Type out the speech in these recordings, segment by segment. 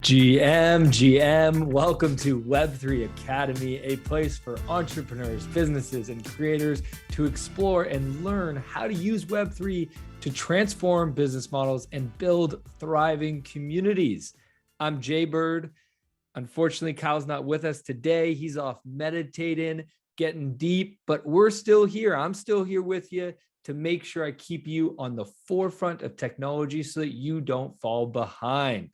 GM, welcome to Web3 Academy, a place for entrepreneurs, businesses, and creators to explore and learn how to use Web3 to transform business models and build thriving communities. I'm Jay Bird. Unfortunately, Kyle's not with us today. He's off meditating, getting deep, but we're still here. I'm still here with you to make sure I keep you on the forefront of technology so that you don't fall behind.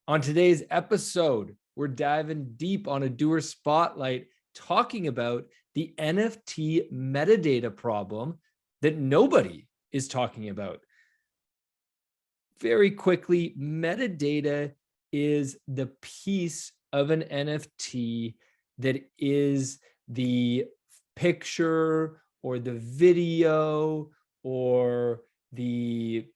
On today's episode, we're diving deep on a doer spotlight, talking about the NFT metadata problem that nobody is talking about. Very quickly, metadata is the piece of an NFT that is the picture or the video or the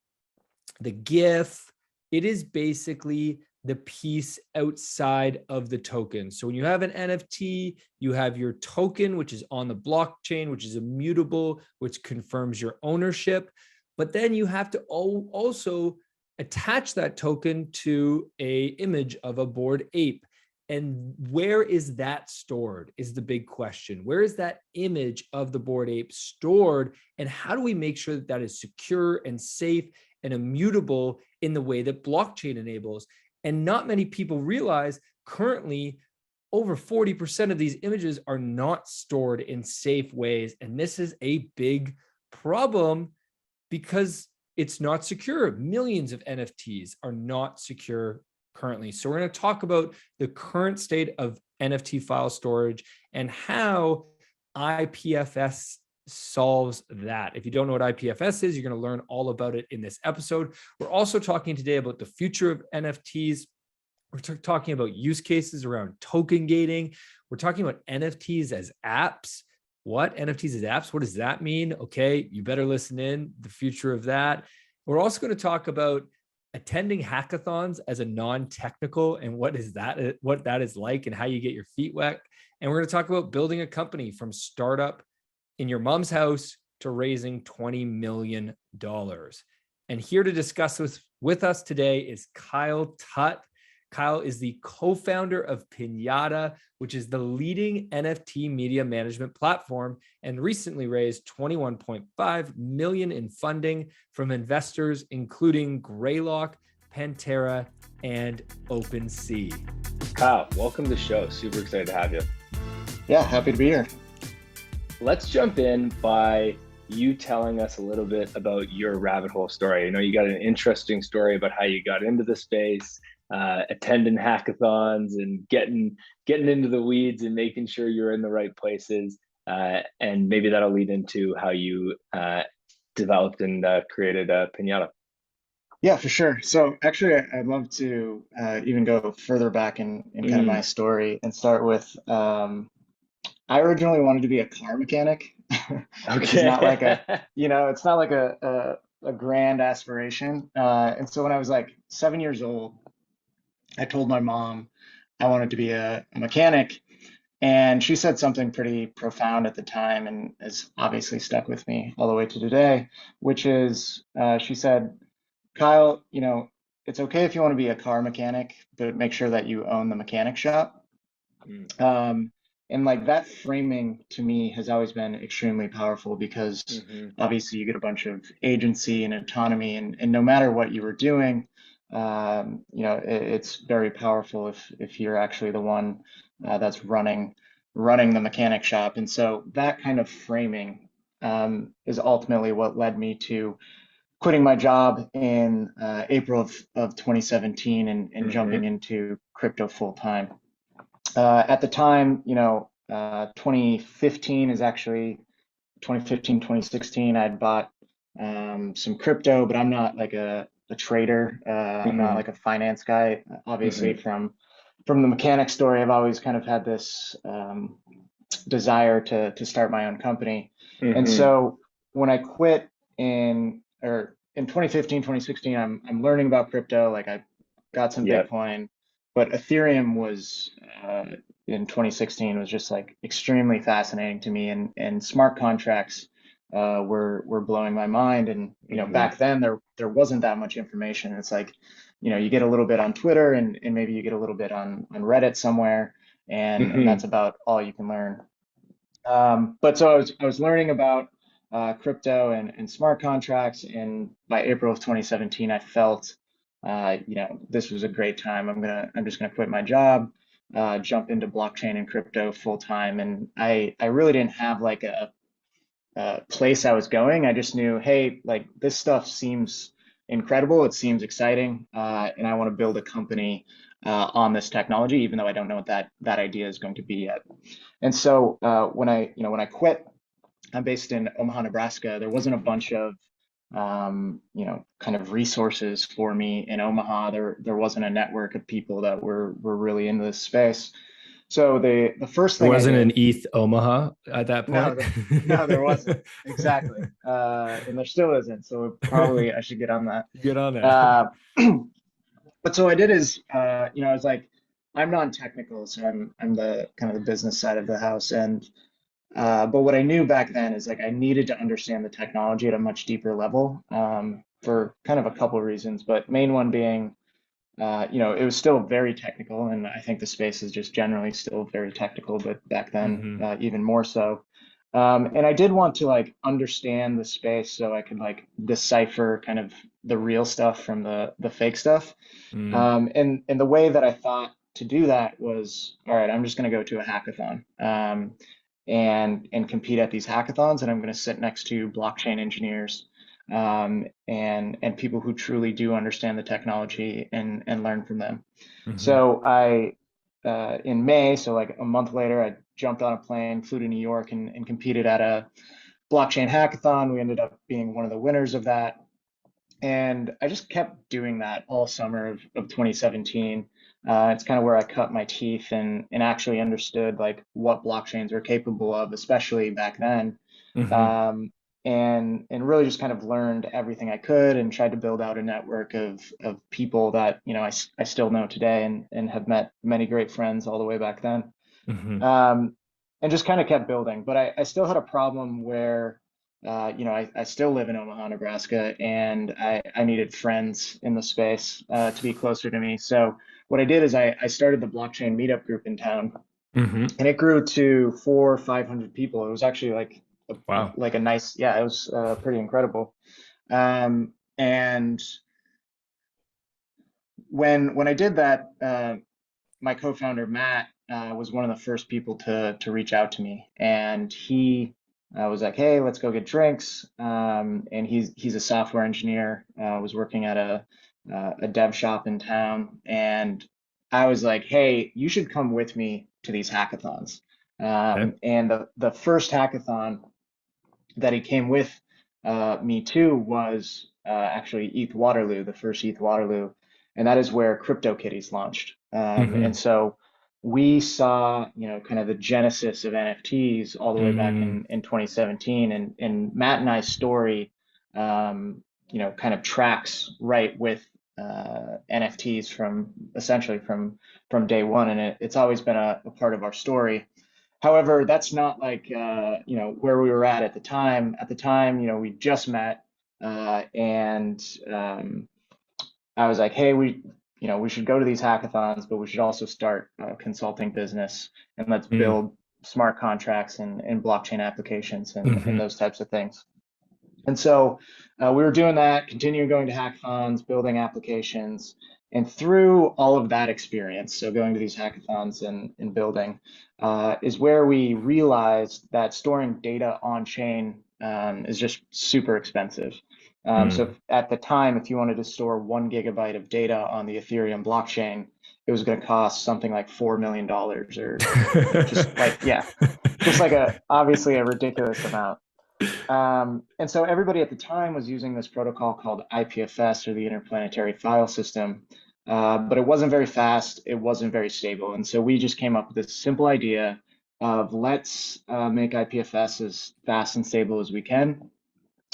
GIF. It is basically the piece outside of the token. So when you have an NFT, you have your token, which is on the blockchain, which is immutable, which confirms your ownership. But then you have to also attach that token to an image of a Bored Ape. And where is that stored is the big question. Where is that image of the Bored Ape stored? And how do we make sure that that is secure and safe and immutable in the way that blockchain enables? And not many people realize currently over 40% of these images are not stored in safe ways. And this is a big problem because it's not secure. Millions of NFTs are not secure currently. So we're going to talk about the current state of NFT file storage and how IPFS solves that. If you don't know what IPFS is, you're going to learn all about it in this episode. We're also talking today about the future of NFTs. We're talking about use cases around token gating. We're talking about NFTs as apps. What? NFTs as apps? What does that mean? Okay, you better listen in, the future of that. We're also going to talk about attending hackathons as a non-technical and what that is like and how you get your feet wet. And we're going to talk about building a company from startup in your mom's house to raising $20 million. And here to discuss with us today is Kyle Tut. Kyle is the co-founder of Pinata, which is the leading NFT media management platform, and recently raised $21.5 million in funding from investors, including Greylock, Pantera, and OpenSea. Kyle, welcome to the show. Super excited to have you. Yeah, happy to be here. Let's jump in by you telling us a little bit about your rabbit hole story. I know you got an interesting story about how you got into the space, attending hackathons and getting into the weeds and making sure you're in the right places. And maybe that'll lead into how you developed and created Pinata. Yeah, for sure. So actually, I'd love to even go further back in kind of my story and start with I originally wanted to be a car mechanic. Which is not like it's not like a grand aspiration. And so when I was like 7 years old, I told my mom I wanted to be a mechanic. And she said something pretty profound at the time and has obviously stuck with me all the way to today, which is she said, Kyle, it's okay if you want to be a car mechanic, but make sure that you own the mechanic shop. And like that framing to me has always been extremely powerful because obviously you get a bunch of agency and autonomy and no matter what you were doing, it's very powerful if you're actually the one that's running the mechanic shop. And so that kind of framing is ultimately what led me to quitting my job in April of 2017 and jumping into crypto full time. At the time, 2015 is actually 2016, I'd bought some crypto, but I'm not like a trader. I'm not like a finance guy. Obviously, from the mechanic story, I've always kind of had this desire to start my own company. And so when I quit in 2015, 2016, I'm learning about crypto. Like I got some Bitcoin. But Ethereum was in 2016 was just like extremely fascinating to me, and smart contracts were blowing my mind. And back then there wasn't that much information. It's like you get a little bit on Twitter and maybe you get a little bit on Reddit somewhere, and Hmm. that's about all you can learn. But so I was learning about crypto and smart contracts, and by April of 2017, I felt this was a great time. I'm just gonna quit my job, jump into blockchain and crypto full time, and I really didn't have like a place I was going. I just knew, hey, like this stuff seems incredible. It seems exciting, and I want to build a company on this technology, even though I don't know what that idea is going to be yet. And so when I quit, I'm based in Omaha, Nebraska. There wasn't a bunch of kind of resources for me in Omaha. There wasn't a network of people that were really into this space. So the first There thing I wasn't an did, ETH Omaha at that no, point. no, there wasn't exactly, and there still isn't. So probably I should get on that. Get on that. Uh, but so I did is, I was like, I'm non-technical, so I'm the kind of the business side of the house, and but what I knew back then is like I needed to understand the technology at a much deeper level, for kind of a couple of reasons, but main one being, it was still very technical, and I think the space is just generally still very technical, but back then, Hmm. even more so. And I did want to like understand the space so I could like decipher kind of the real stuff from the fake stuff. Mm. And the way that I thought to do that was, all right, I'm just going to go to a hackathon, and compete at these hackathons, and I'm going to sit next to blockchain engineers, and people who truly do understand the technology and learn from them. Hmm. So in May, so like a month later, I jumped on a plane, flew to New York, and competed at a blockchain hackathon. We ended up being one of the winners of that. And I just kept doing that all summer of 2017. It's kind of where I cut my teeth and actually understood like what blockchains are capable of, especially back then. Hmm. Um, and really just kind of learned everything I could and tried to build out a network of people that, I still know today and have met many great friends all the way back then. Hmm. Um, and just kind of kept building. But I still had a problem where, I still live in Omaha, Nebraska, and I needed friends in the space to be closer to me. So what I did is I started the blockchain meetup group in town, Hmm. and it grew to 400 or 500 people. It was actually Wow. like a nice, yeah, it was pretty incredible. And when I did that, my co-founder Matt was one of the first people to reach out to me, and he was like, "Hey, let's go get drinks." And he's a software engineer. Was working at a dev shop in town, and I was like, "Hey, you should come with me to these hackathons." Okay. And the first hackathon that he came with me to was actually ETH Waterloo, the first ETH Waterloo, and that is where CryptoKitties launched. And Hmm. so we saw, kind of the genesis of NFTs all the way back Mm. in 2017, and Matt and I's story, kind of tracks right with NFTs from essentially from day one, and it's always been a part of our story. However, that's not like where we were at the time. At the time, we just met, and I was like, hey, we should go to these hackathons, but we should also start a consulting business, and let's Mm. build smart contracts and blockchain applications and Hmm. those types of things. And so we were doing that, continuing going to hackathons, building applications. And through all of that experience, so going to these hackathons and building, is where we realized that storing data on chain is just super expensive. So Mm. at the time, if you wanted to store 1 GB of data on the Ethereum blockchain, it was going to cost something like $4 million, or just like, yeah, just like obviously a ridiculous amount. And so everybody at the time was using this protocol called IPFS, or the Interplanetary File System, but it wasn't very fast, it wasn't very stable. And so we just came up with this simple idea of let's make IPFS as fast and stable as we can,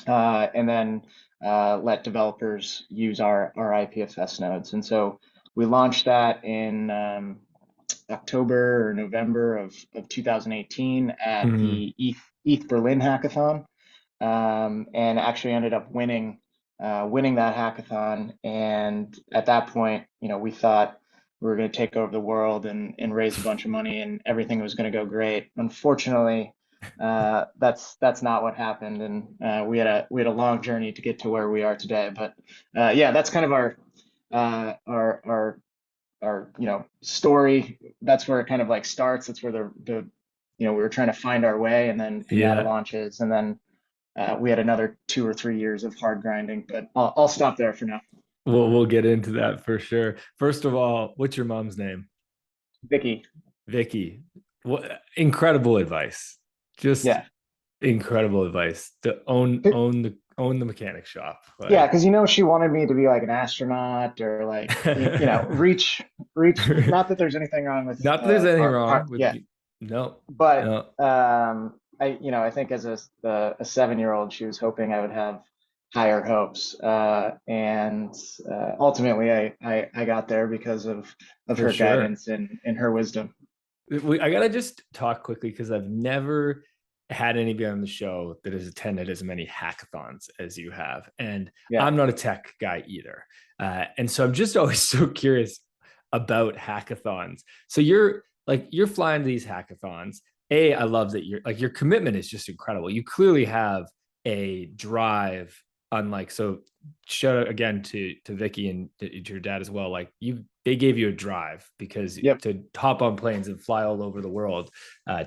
and then let developers use our IPFS nodes. And so we launched that in October or November of 2018 at Mm. the ETH Berlin hackathon, and actually ended up winning winning that hackathon. And at that point, we thought we were going to take over the world and raise a bunch of money and everything was going to go great. Unfortunately, that's not what happened, and we had a long journey to get to where we are today. But yeah, that's kind of our story. That's where it kind of like starts. That's where the we were trying to find our way, and then Pinata Yeah. launches, and then we had another 2 or 3 years of hard grinding. But I'll stop there for now. We'll get into that for sure. First of all, what's your mom's name? Vicky. Vicky. What incredible advice. Just Yeah. incredible advice to own the mechanic shop. Yeah, Like because she wanted me to be like an astronaut or like reach. Not that there's anything wrong with not that there's anything our wrong with yeah, you. No, but no, I think as a 7-year-old, she was hoping I would have higher hopes, and ultimately I got there because of for her sure. guidance and her wisdom. I gotta just talk quickly because I've never had anybody on the show that has attended as many hackathons as you have, and Yeah, I'm not a tech guy either, and so I'm just always so curious about hackathons. So you're flying to these hackathons. I love that your commitment is just incredible. You clearly have a drive, unlike so. Shout out again to Vicky and to your dad as well. Like they gave you a drive because yep, to hop on planes and fly all over the world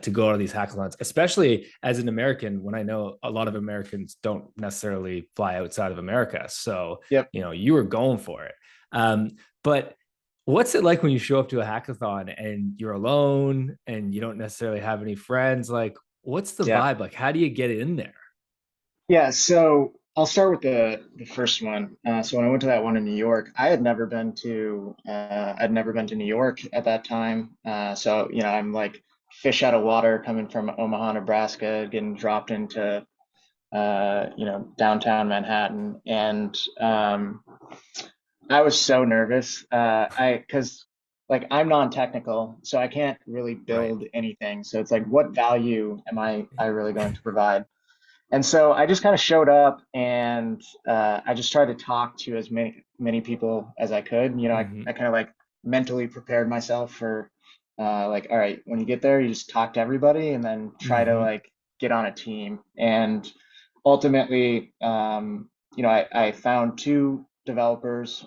to go to these hackathons, especially as an American, when I know a lot of Americans don't necessarily fly outside of America. So, yep. you were going for it. But what's it like when you show up to a hackathon and you're alone and you don't necessarily have any friends? Like, what's the Yeah. vibe? Like, how do you get in there? Yeah, so I'll start with the first one. So when I went to that one in New York, I'd never been to New York at that time. So I'm like fish out of water coming from Omaha, Nebraska, getting dropped into downtown Manhattan, and I was so nervous. I because like I'm non-technical, so I can't really Right. build anything. So it's like, what value am I really going to provide? And so I just kind of showed up, and I just tried to talk to as many people as I could. I Mm-hmm. kind of like mentally prepared myself for like, all right, when you get there, you just talk to everybody and then try to Mm-hmm. like get on a team. And ultimately, I found two developers,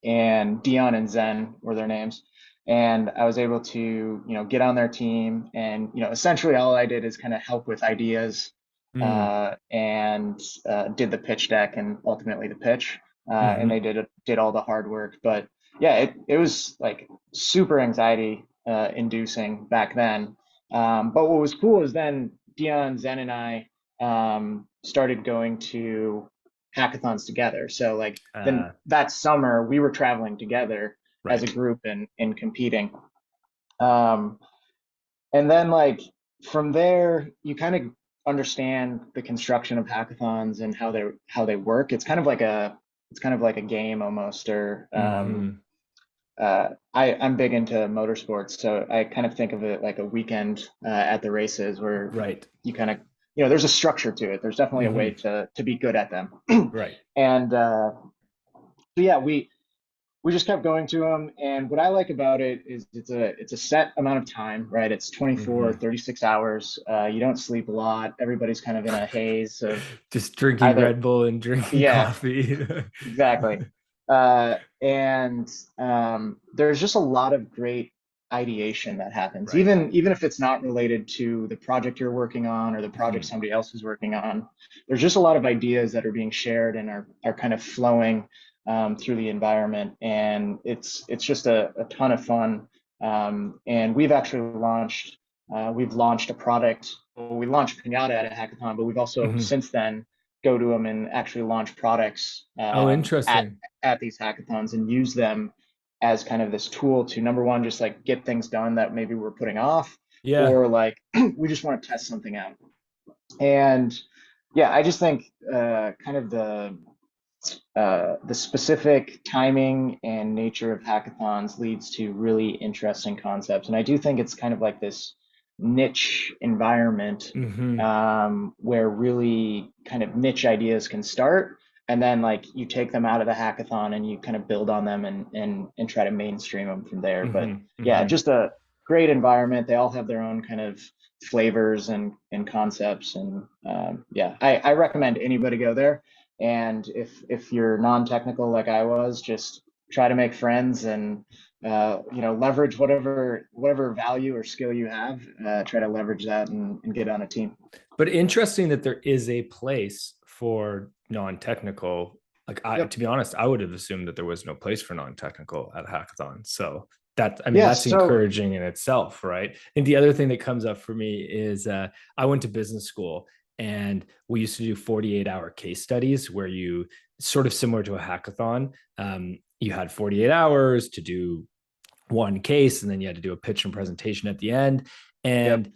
and Dion and Zen were their names. And I was able to, get on their team, and essentially all I did is kind of help with ideas, Mm. and did the pitch deck and ultimately the pitch, and they Mm-hmm. did all the hard work. But yeah, it was like super anxiety inducing back then. But what was cool is then Dion, Zen, and I started going to hackathons together. So like then Uh, that summer we were traveling together as a right. group and competing. Um, and then like from there, you kind of understand the construction of hackathons and how they work. It's kind of like a game almost, or Mm-hmm. I'm big into motorsports, so I kind of think of it like a weekend at the races where Right. you kind of there's a structure to it. There's definitely a way Mm-hmm. to be good at them. Right. And so yeah, we just kept going to them, and what I like about it is it's a set amount of time, right? It's 24 Mm-hmm. 36 hours. You don't sleep a lot. Everybody's kind of in a haze of Just drinking either. Red Bull and drinking Yeah, coffee. exactly. And there's just a lot of great ideation that happens, Right. even if it's not related to the project you're working on or the project Mhm. somebody else is working on. There's just a lot of ideas that are being shared and are kind of flowing through the environment, and it's just a ton of fun. And we've launched a product. Well, we launched Pinata at a hackathon, but we've also Mhm. since then go to them and actually launch products Oh, at interesting. these hackathons and use them as kind of this tool to, number one, just like get things done that maybe we're putting off, Yeah. or like we just want to test something out. And yeah, I just think kind of the specific timing and nature of hackathons leads to really interesting concepts. And I do think it's kind of like this niche environment, Hmm. where really kind of niche ideas can start, and then like you take them out of the hackathon and you kind of build on them and try to mainstream them from there. But Hmm. yeah, Hmm. just a great environment. They all have their own kind of flavors and concepts, and yeah, I recommend anybody go there. And if you're non-technical like I was, just try to make friends and leverage whatever value or skill you have. Try to leverage that and get on a team. But interesting that there is a place for non-technical. Like Yep. to be honest, I would have assumed that there was no place for non-technical at hackathon. So that, I mean, Yeah. that's So encouraging in itself, right? And the other thing that comes up for me is I went to business school and we used to do 48-hour case studies where you sort of similar to a hackathon. You had 48 hours to do one case and then you had to do a pitch and presentation at the end. yep. And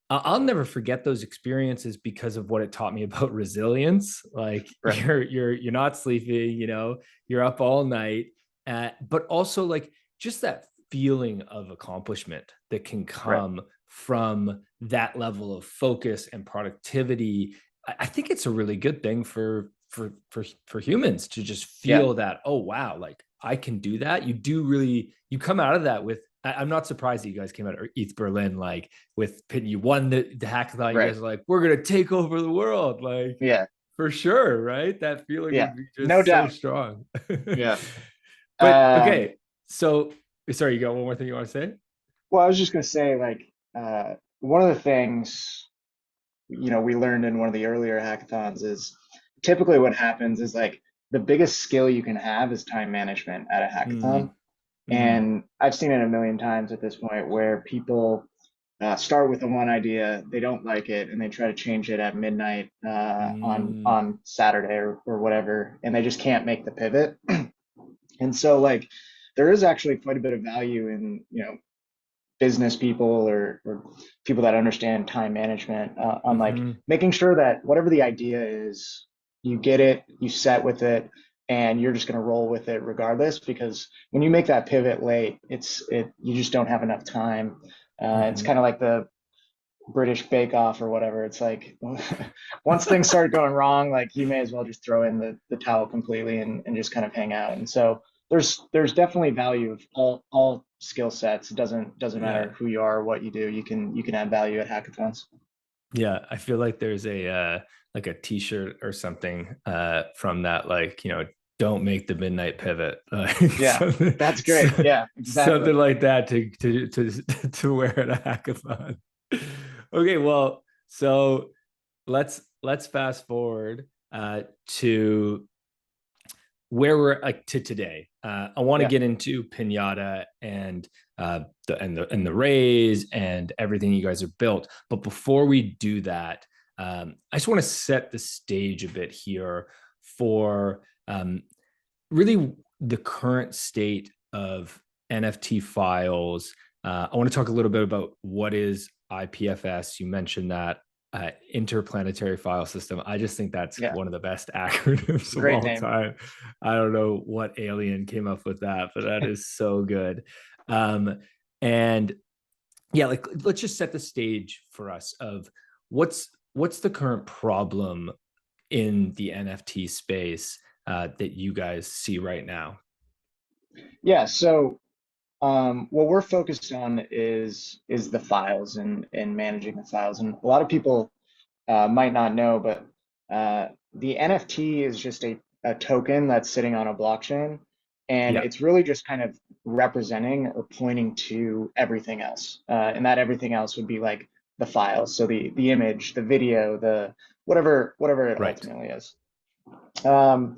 I'll never forget those experiences because of what it taught me about resilience. Like Right. you're not sleeping, you're up all night, but also like just that feeling of accomplishment that can Right. come from that level of focus and productivity. I think it's a really good thing for humans to just Yeah. feel that, oh wow, like I can do that. You come out of that with, I'm not surprised that you guys came out of ETH Berlin like with Pitt. You won the hackathon. You Right. guys are like, we're gonna take over the world, like Yeah. for sure, right? That feeling Yeah. would be No just so doubt. strong. Yeah. But Um, okay, so sorry, you got one more thing you want to say? well, I was just gonna say, like, one of the things we learned in one of the earlier hackathons is typically what happens is like the biggest skill you can have is time management at a hackathon. Mm, mm, And I've seen it a million times at this point where people start with the one idea, they don't like it, and they try to change it at midnight on mm, on Saturday or whatever, and they just can't make the pivot. And so like there is actually quite a bit of value in business people or people that understand time management on like mm-hmm, making sure that whatever the idea is, you get it, you set with it, and you're just going to roll with it regardless. Because when you make that pivot late, you just don't have enough time. It's mm-hmm. kind of like the British Bake Off or whatever. It's like once things start going wrong, like you may as well just throw in the towel completely and just kind of hang out. And so there's definitely value of all skill sets. It doesn't Yeah. matter who you are or what you do. You can add value at hackathons. Yeah, I feel like there's a like a t-shirt or something from that, like, don't make the midnight pivot. Yeah, something, that's great. Yeah, exactly. something like that to wear at a hackathon. Okay, well, so let's fast forward to where we're like to today. I want to Yeah, get into Pinata and the raise and everything you guys have built. But before we do that, I just want to set the stage a bit here for really the current state of NFT files. I want to talk a little bit about what is IPFS. You mentioned that interplanetary file system. I just think that's yeah, one of the best acronyms of great all name. time. I don't know what alien came up with that, but that is so good. Um, and yeah, like let's just set the stage for us of what's the current problem in the NFT space that you guys see right now? Yeah, so what we're focused on is the files and managing the files. And a lot of people might not know, but the NFT is just a token that's sitting on a blockchain, and Yeah, it's really just kind of representing or pointing to everything else. And that everything else would be like the files, so the image, the video, the whatever it right. ultimately is. Um,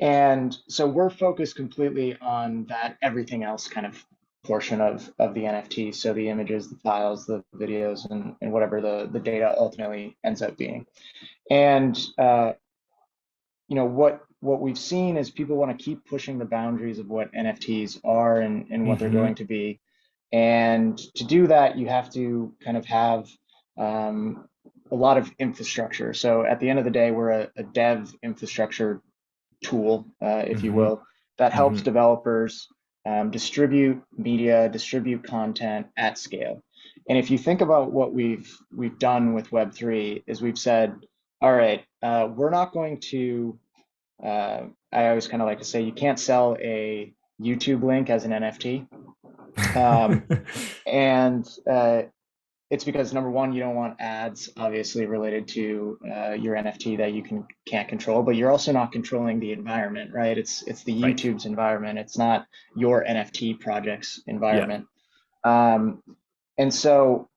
and so we're focused completely on that everything else kind of portion of the NFT. So the images, the files, the videos, and whatever the data ultimately ends up being. And what we've seen is people want to keep pushing the boundaries of what NFTs are and what they're going Mm-hmm. to be. And to do that, you have to kind of have um, a lot of infrastructure. So at the end of the day, we're a dev infrastructure tool, if you Mm-hmm. will, that helps Mm-hmm. developers distribute media, distribute content at scale. And if you think about what we've done with Web3 is we've said, all right, we're not going to, I always kind of like to say you can't sell a YouTube link as an NFT. Um, and it's because number one, you don't want ads obviously related to your NFT that you can't control, but you're also not controlling the environment, right? It's the Right. YouTube's environment. It's not your NFT project's Yeah. environment. Um, and so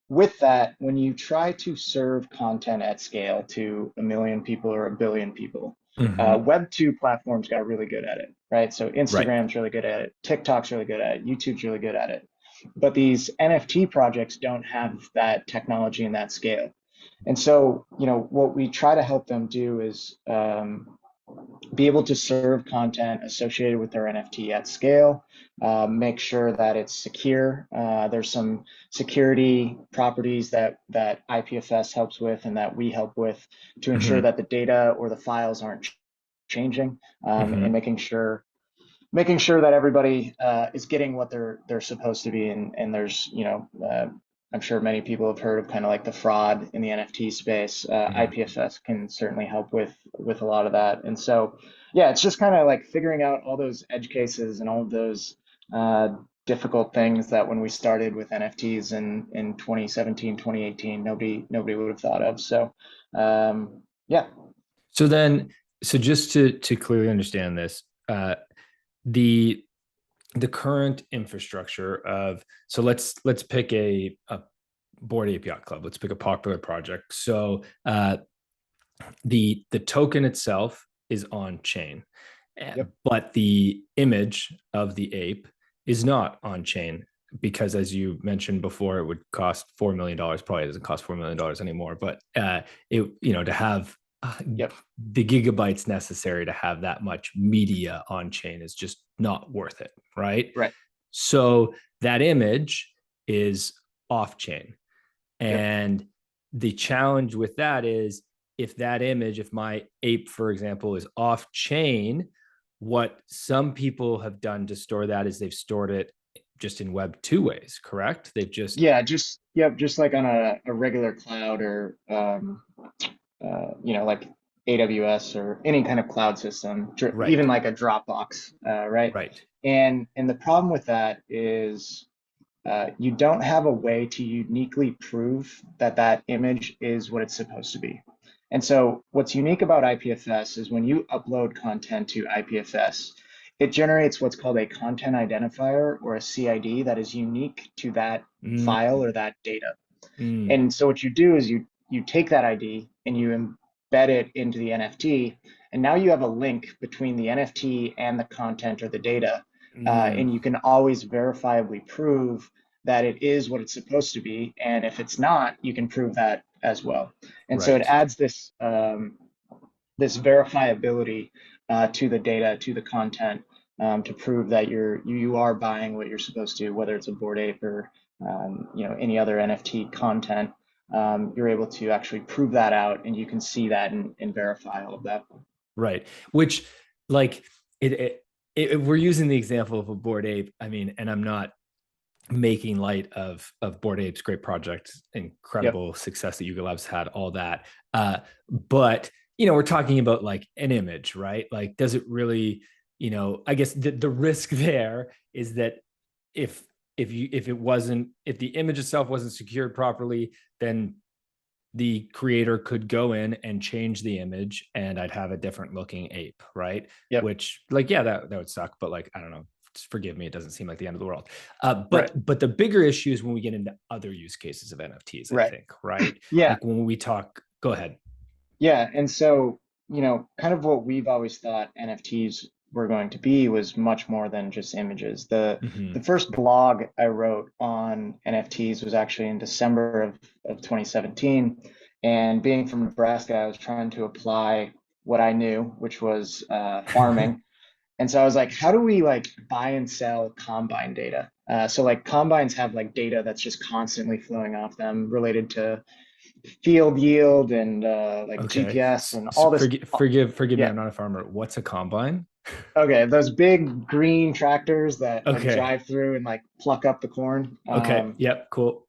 with that, when you try to serve content at scale to a million people or a billion people, Hmm. Web2 platforms got really good at it, right? So Right. Instagram's really good at it, TikTok's really good at it, YouTube's really good at it. But these NFT projects don't have that technology and that scale. And so, what we try to help them do is be able to serve content associated with their NFT at scale, make sure that it's secure. There's some security properties that IPFS helps with and that we help with to ensure Hmm. that the data or the files aren't changing, and Hmm. making sure that everybody is getting what they're supposed to be, and there's I'm sure many people have heard of kind of like the fraud in the NFT space. Hmm. IPFS can certainly help with a lot of that, and so yeah, it's just kind of like figuring out all those edge cases and all of those uh, difficult things that when we started with NFTs in 2017, 2018, nobody would have thought of. So yeah, So then, so just to clearly understand this, the the current infrastructure of, so let's pick a Board Ape Yacht Club. Let's pick a popular project. So the token itself is on chain, yep, but the image of the ape is not on chain, because as you mentioned before, it would cost $4 million. Probably doesn't cost $4 million anymore, but it, to have yep, the gigabytes necessary to have that much media on chain is just not worth it, right? right, So that image is off chain. yep. And the challenge with that is, if that image, if my ape, for example, is off chain, what some people have done to store that is they've stored it just in Web 2 ways, correct? They've just, Yeah, just yep, just like on a regular cloud or like AWS or any kind of cloud system, right, even like a Dropbox, right? right. And the problem with that is you don't have a way to uniquely prove that that image is what it's supposed to be. And so what's unique about IPFS is when you upload content to IPFS, it generates what's called a content identifier or a CID that is unique to that file Mm, or that data. mm, And so what you do is you take that ID and you embed it into the NFT, and now you have a link between the NFT and the content or the data, mm, and you can always verifiably prove that it is what it's supposed to be. And if it's not, you can prove that as well. And so it right, adds this verifiability to the data, to the content, to prove that you are buying what you're supposed to, whether it's a Bored Ape or any other NFT content. You're able to actually prove that out, and you can see that and verify all of that. right. Which, like, we're using the example of a Bored Ape. I mean, and I'm not making light of Bored Apes, great project, Yep. incredible success that Yuga Labs had, all that. But we're talking about like an image, right? Like, does it really, I guess the risk there is that if if the image itself wasn't secured properly, then the creator could go in and change the image and I'd have a different looking ape, right? Yep. Which, like, yeah, that would suck, but like, I don't know. Forgive me, it doesn't seem like the end of the world. Right. But the bigger issue is when we get into other use cases of NFTs, I Right. think, right? Yeah. Like when we talk, go ahead. Yeah. And so, kind of what we've always thought NFTs were going to be was much more than just images. The Mm-hmm. first blog I wrote on NFTs was actually in December of 2017. And being from Nebraska, I was trying to apply what I knew, which was farming. And so I was like, how do we like buy and sell combine data? So like combines have like data that's just constantly flowing off them related to field yield and like Okay. GPS and all this. Forgive me, Yeah. I'm not a farmer. What's a combine? Okay. Those big green tractors that like Okay. drive through and like pluck up the corn. Okay. Yep. Cool.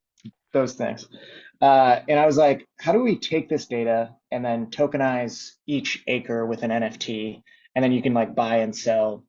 those things. And I was like, how do we take this data and then tokenize each acre with an NFT, and then you can like buy and sell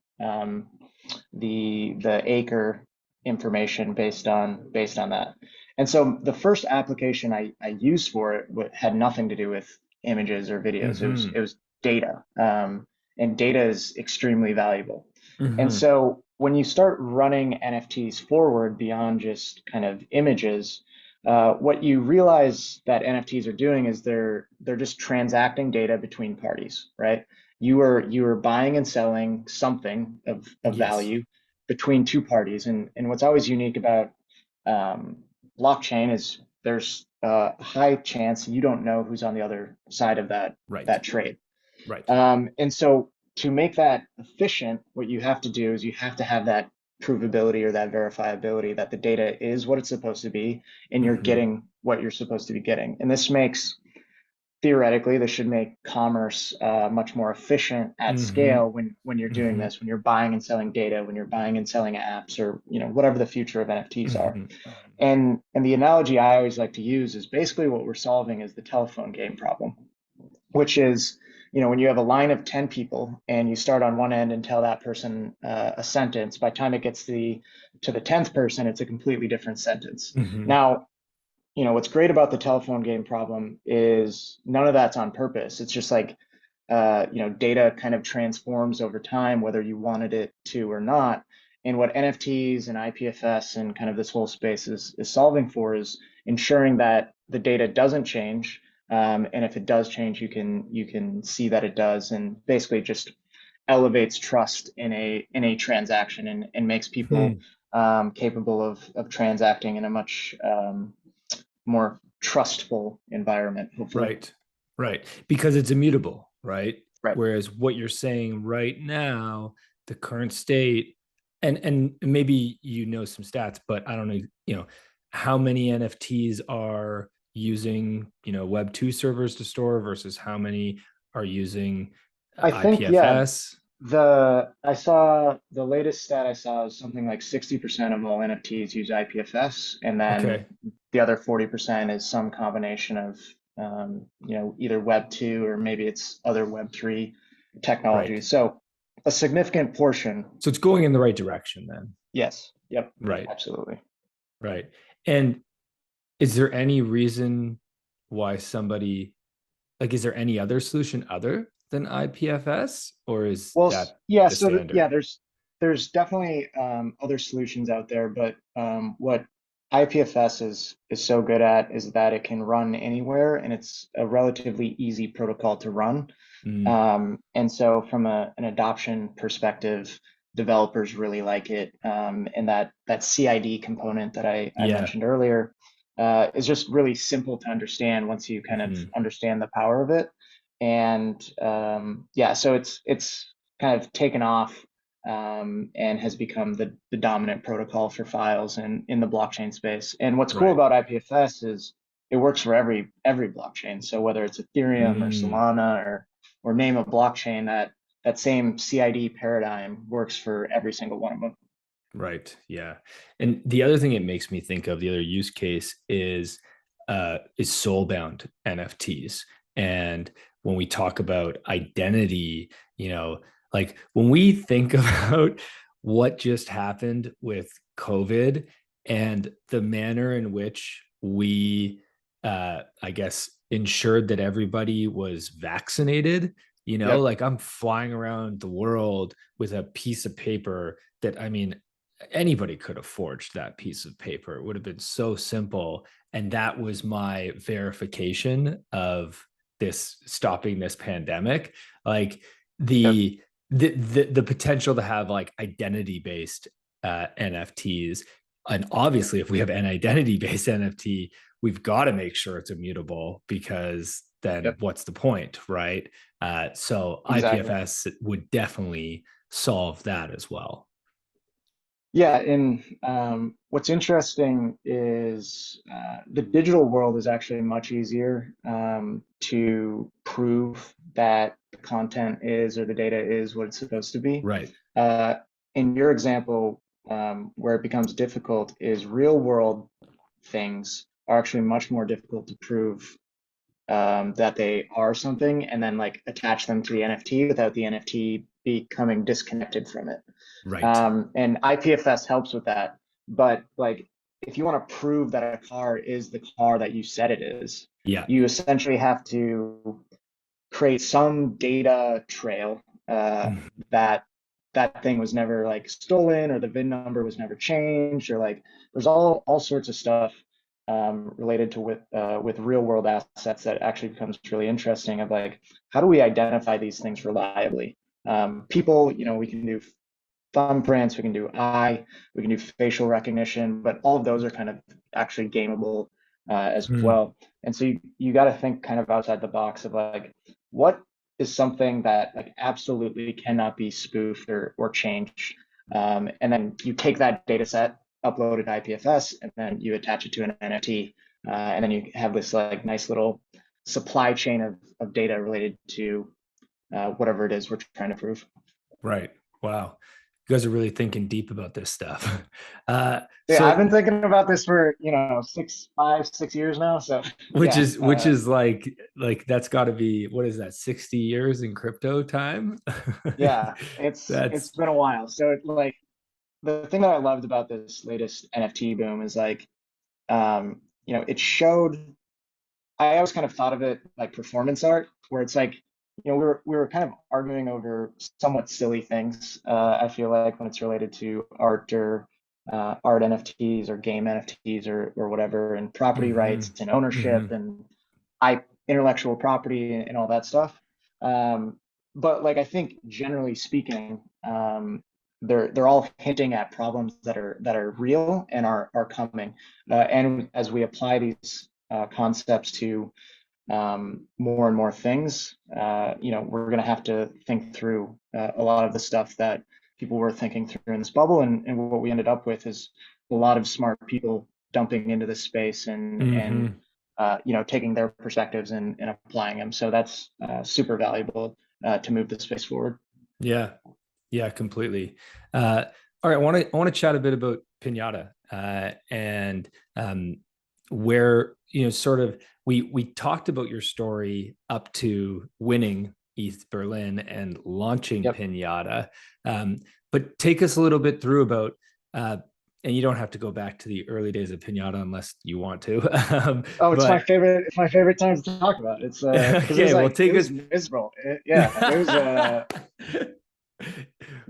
the acre information based on that. And so the first application I used for it had nothing to do with images or videos. Mm-hmm. It was data, and data is extremely valuable. And Mm-hmm. so when you start running NFTs forward beyond just kind of images, what you realize that NFTs are doing is they're just transacting data between parties, right? You are buying and selling something of Yes. value between two parties, and what's always unique about um, blockchain is there's a high chance you don't know who's on the other side of Right. that trade. Right. And so to make that efficient, what you have to do is you have to have that provability or that verifiability that the data is what it's supposed to be and you're Mm-hmm. getting what you're supposed to be getting. And this makes theoretically this should make commerce much more efficient at Mm-hmm. scale when you're doing Mm-hmm. this, when you're buying and selling data, when you're buying and selling apps, or whatever the future of NFTs are. Mm-hmm. And the analogy I always like to use is basically what we're solving is the telephone game problem, which is, when you have a line of 10 people and you start on one end and tell that person a sentence, by the time it gets to the 10th person, it's a completely different sentence. Mm-hmm. Now, what's great about the telephone game problem is none of that's on purpose. It's just like, data kind of transforms over time, whether you wanted it to or not. And what NFTs and IPFS and kind of this whole space is solving for is ensuring that the data doesn't change. And if it does change, you can see that it does, and basically just elevates trust in a transaction, and makes people Hmm. capable of transacting in a much more trustful environment, hopefully. Right. Right. Because it's immutable, right? Right. Whereas what you're saying right now, the current state, and maybe some stats, but I don't know, how many NFTs are using, Web 2 servers to store versus how many are using I think, yeah, IPFS. I saw the latest stat I saw is something like 60% of all NFTs use IPFS, and then Okay. the other 40% is some combination of either Web 2 or maybe it's other Web 3 Right. technologies. So a significant portion, So it's going in the right direction then. yes, yep, Right. absolutely. Right. And is there any reason why somebody is there any other solution other than IPFS, or is Well, that yeah, the so yeah, standard? there's definitely other solutions out there, but what IPFS is so good at is that it can run anywhere, and it's a relatively easy protocol to run. Mm, And so from an adoption perspective, developers really like it. And that CID component that I yeah. mentioned earlier is just really simple to understand once you kind of Mhm. understand the power of it. And yeah, so it's kind of taken off and has become the dominant protocol for files in the blockchain space. And what's cool Right. about IPFS is it works for every blockchain. So whether it's Ethereum or Mm, Solana or name a blockchain, that same CID paradigm works for every single one of them. right. Yeah. And the other thing it makes me think of, the other use case is soul-bound NFTs. And when we talk about identity, like when we think about what just happened with COVID and the manner in which we I guess ensured that everybody was vaccinated, Yep. like I'm flying around the world with a piece of paper that, I mean, anybody could have forged that piece of paper. It would have been so simple. And that was my verification of this stopping this pandemic. Like Yep. the potential to have like identity based NFTs. And obviously, if we have an identity based NFT, we've got to make sure it's immutable, because then Yep. what's the point, right? So Exactly. IPFS would definitely solve that as well. Yeah, and what's interesting is the digital world is actually much easier to prove that the content is or the data is what it's supposed to be. Right. Uh, in your example, where it becomes difficult is real world things are actually much more difficult to prove that they are something, and then like attach them to the NFT without the NFT becoming disconnected from it. Right. And IPFS helps with that. But like, if you want to prove that a car is the car that you said it is, Yeah. you essentially have to create some data trail Mhm. that that thing was never like stolen, or the VIN number was never changed, or like there's all sorts of stuff related to with real world assets that actually becomes really interesting of like, how do we identify these things reliably? People, we can do thumbprints, we can do eye, we can do facial recognition, but all of those are kind of actually gameable as Mm. well. And so you got to think kind of outside the box of like, what is something that like absolutely cannot be spoofed or changed? And then you take that data set, upload it to IPFS, and then you attach it to an NFT. And then you have this like nice little supply chain of data related to whatever it is we're trying to prove. Right. Wow. You guys are really thinking deep about this stuff. Uh, Yeah, I've so been thinking about this for, 6 years now. So which yeah, is which is like that's got to be, what is that, 60 years in crypto time? yeah, it's That's been a while. So it, like the thing that I loved about this latest NFT boom is like, it showed. I always kind of thought of it like performance art, where it's like, we were kind of arguing over somewhat silly things. I feel like when it's related to art or art NFTs or game NFTs or whatever, and property rights hmm and ownership hmm and intellectual property and all that stuff. Um, but like I think generally speaking, they're all hinting at problems that are real and are coming. And as we apply these concepts to more and more things, we're going to have to think through a lot of the stuff that people were thinking through in this bubble. And what we ended up with is a lot of smart people dumping into this space and hmm taking their perspectives and applying them. So that's super valuable to move the space forward. Yeah. Yeah, completely. All right, I want to chat a bit about Pinata, and where, sort of, we talked about your story up to winning ETH Berlin and launching Yep. Pinata, but take us a little bit through about, and you don't have to go back to the early days of Pinata unless you want to, Oh, it's my but favorite. It's my favorite time to talk about. It's because okay, well, it take was us. miserable. Yeah, it was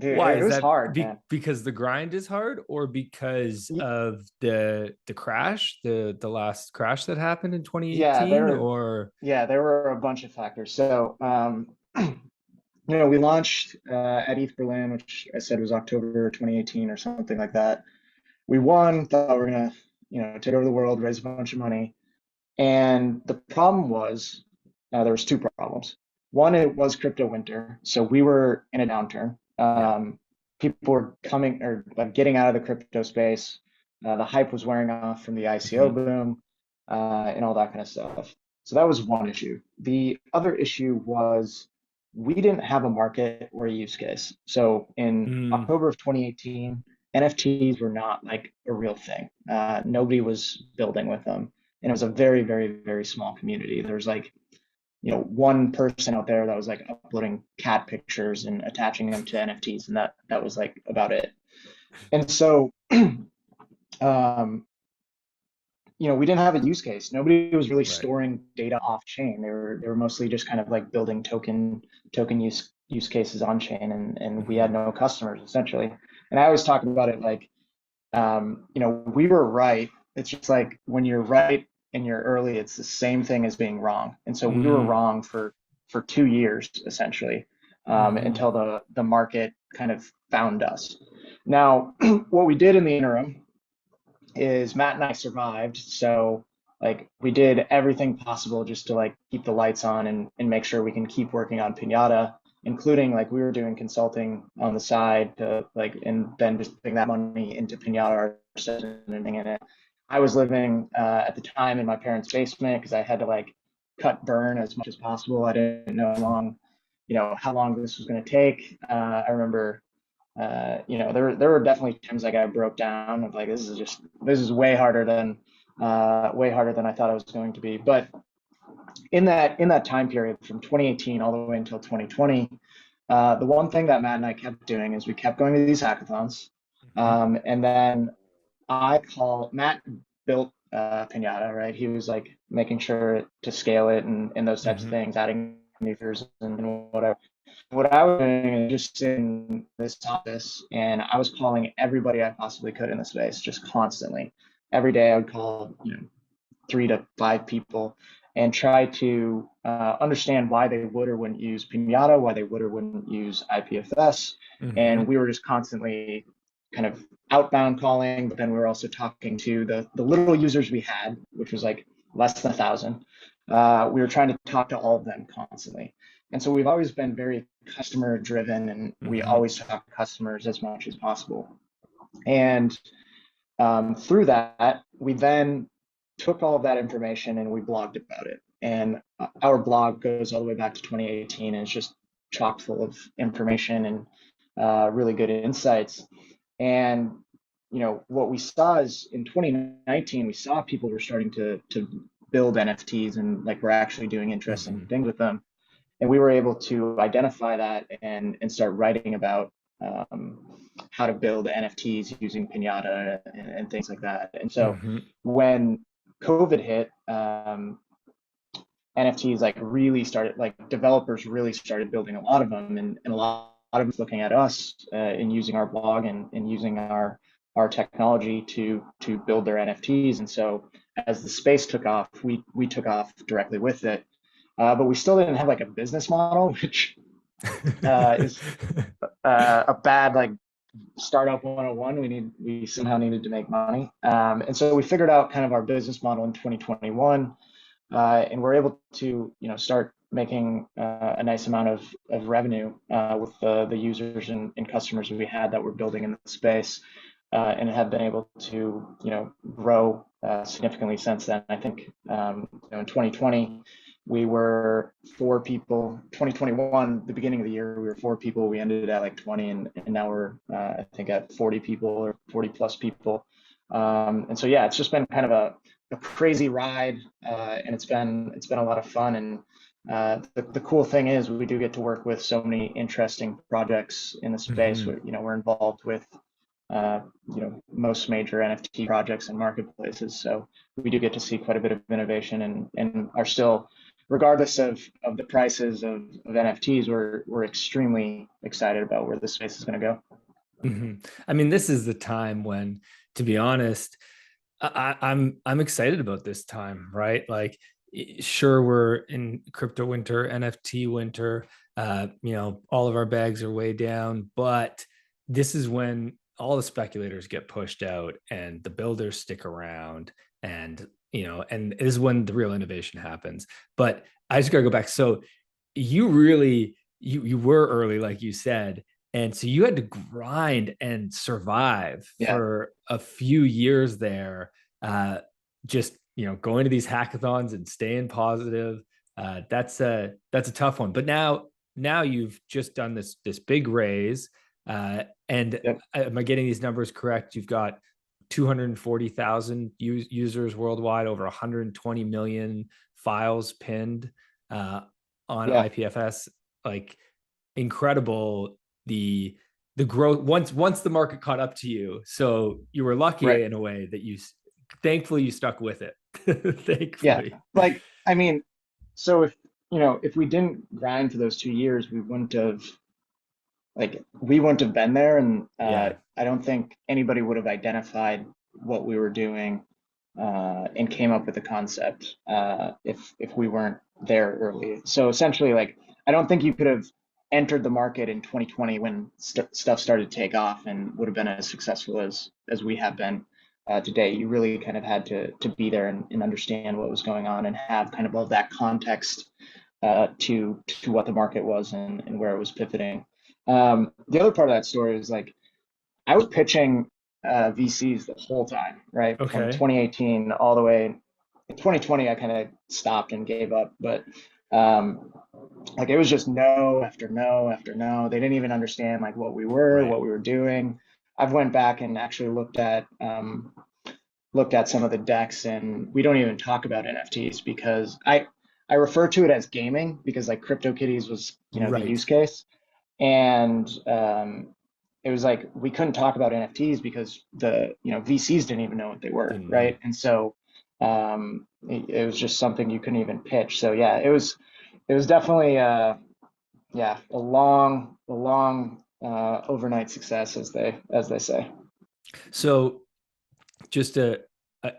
dude, Why it is was that? hard, man. Because the grind is hard, or because of the crash, the last crash that happened in Yeah, 2018, or there were a bunch of factors. So, we launched at ETH Berlin, which I said was October 2018 or something like that. We won, thought we were gonna, take over the world, raise a bunch of money. And the problem was, there was two problems. One, it was crypto winter, so we were in a downturn. yeah. People were coming or like getting out of the crypto space. The hype was wearing off from the ICO Mhm. boom, and all that kind of stuff. So that was one issue. The other issue was we didn't have a market or a use case. So in Mm, October of 2018, NFTs were not like a real thing. Nobody was building with them, and it was a very, very, very small community. There's like, one person out there that was like uploading cat pictures and attaching them to NFTs, and that was like about it. And so, um, we didn't have a use case. Nobody was really right. storing data off chain. They were mostly just kind of like building token use cases on chain, and we had Mhm. no customers essentially. And I always talk about it like, we were right. It's just like when you're right and you're early, it's the same thing as being wrong. And so we were Mm, wrong for 2 years essentially, mhm. until the market kind of found us. Now, what we did in the interim is Matt and I survived. So like we did everything possible just to like keep the lights on and make sure we can keep working on Pinata, including like we were doing consulting on the side to like, and then just putting that money into Pinata and everything in it. I was living at the time in my parents' basement because I had to like cut burn as much as possible. I didn't know how long this was going to take. I remember there were definitely times like I broke down of like this is way harder way harder than I thought it was going to be. But in that time period from 2018 all the way until 2020, the one thing that Matt and I kept doing is we kept going to these hackathons, Mhm. and then Matt built Pinata, right? He was like making sure to scale it and those types of Mhm. things, adding new features and whatever. What I was doing is just in this office, and I was calling everybody I possibly could in the space, just constantly. Every day I would call, 3 to 5 people and try to understand why they would or wouldn't use Pinata, why they would or wouldn't use IPFS. And Mhm. we were just constantly kind of outbound calling, but then we were also talking to the little users we had, which was like less than 1,000. We were trying to talk to all of them constantly. And so we've always been very customer driven, and we Mhm. always talk to customers as much as possible. And through that, we then took all of that information and we blogged about it. And our blog goes all the way back to 2018, and it's just chock full of information and really good insights. And what we saw is in 2019, we saw people were starting to build NFTs, and like we're actually doing interesting Mhm. things with them. And we were able to identify that and start writing about um, how to build NFTs using Pinata and things like that. And so Mhm. when COVID hit, NFTs like really started, like developers really started building a lot of them, and a lot of us looking at us and using our blog and using our technology to build their NFTs. And so as the space took off, we took off directly with it. But we still didn't have like a business model, which is a bad like startup 101. We somehow needed to make money, and so we figured out kind of our business model in 2021, and we're able to start making a nice amount of revenue with the users and customers we had that were building in the space, and have been able to grow significantly since then. I think in 2020 we were 4 people. 2021, the beginning of the year, we were 4 people. We ended at like 20, and now we're I think at 40 people or 40 plus people. And so yeah, it's just been kind of a crazy ride, and it's been a lot of fun. And the cool thing is we do get to work with so many interesting projects in the space. Mhm. We're involved with uh, most major NFT projects and marketplaces. So we do get to see quite a bit of innovation, and are still, regardless of the prices of NFTs, we're extremely excited about where the space is going to go. Mhm. I mean, this is the time when, to be honest, I'm excited about this time, right? Like, sure, we're in crypto winter, NFT winter. All of our bags are way down, but this is when all the speculators get pushed out and the builders stick around, and this is when the real innovation happens. But I just gotta go back. So you really you were early, like you said, and so you had to grind and survive Yeah, for a few years there, just going to these hackathons and staying positive. That's a tough one. But now you've just done this big raise, and yep, am I getting these numbers correct? You've got 240,000 users worldwide, over 120 million files pinned uh, on yeah, IPFS. Like, incredible, the the growth once the market caught up to you. So you were lucky right, in a way that thankfully you stuck with it. yeah. Thankfully. Like, I mean, so if we didn't grind for those 2 years, we wouldn't have been there, and Yeah. I don't think anybody would have identified what we were doing and came up with the concept if we weren't there early. So essentially, like, I don't think you could have entered the market in 2020 when stuff started to take off and would have been as successful as we have been today. You really kind of had to be there and understand what was going on and have kind of all that context to what the market was and where it was pivoting. The other part of that story is like I was pitching VCs the whole time, right? From Okay. 2018 all the way. In 2020, I kind of stopped and gave up, but um, like it was just no after no after no. They didn't even understand like what we Right. were doing. I've went back and actually looked at looked at some of the decks, and we don't even talk about NFTs because I refer to it as gaming because like CryptoKitties was, the use Right. case. And it was like we couldn't talk about NFTs because the VCs didn't even know what they were, Didn't know. right? And so it was just something you couldn't even pitch. So yeah, it was definitely yeah, a long overnight success, as they say. So just to, uh,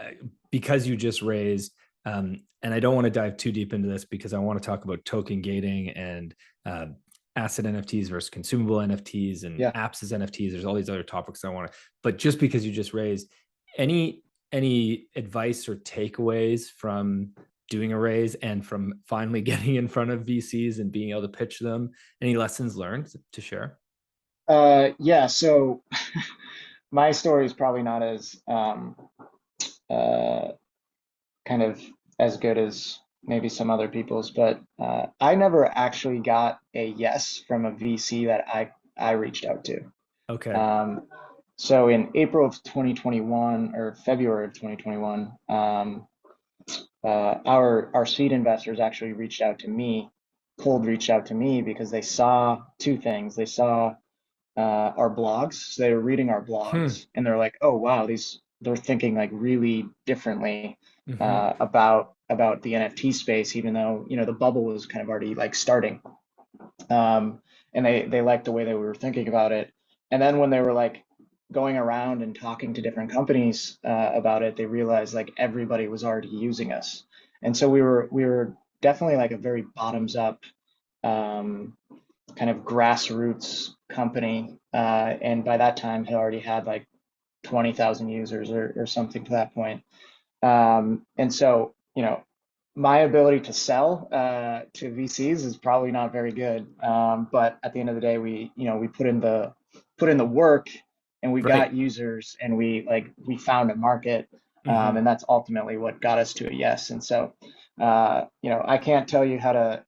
because you just raised, and I don't want to dive too deep into this because I want to talk about token gating and uh, asset NFTs versus consumable NFTs and Yeah. apps as NFTs. There's all these other topics I want to, but just because you just raised, any advice or takeaways from doing a raise and from finally getting in front of VCs and being able to pitch them? Any lessons learned to share? Yeah. So my story is probably not as uh, kind of as good as maybe some other people's, but I never actually got a yes from a VC that I reached out to. Okay. Um, so in April of 2021 or February of 2021, our seed investors actually reached out to me, cold reached out to me because they saw two things. They saw our blogs. So they were reading our Hmm. blogs and they're like, oh wow, they're thinking like really differently Mm-hmm. about the NFT space, even though the bubble was kind of already like starting. And they liked the way that we were thinking about it. And then when they were like going around and talking to different companies about it, they realized like everybody was already using us, and so we were definitely like a very bottoms up um, kind of grassroots company, and by that time had already had like 20,000 users or something to that point. And so, my ability to sell to VCs is probably not very good. But at the end of the day, we put in the work, and we Right. got users, and we found a market, Mm-hmm. and that's ultimately what got us to a yes. And so, I can't tell you how to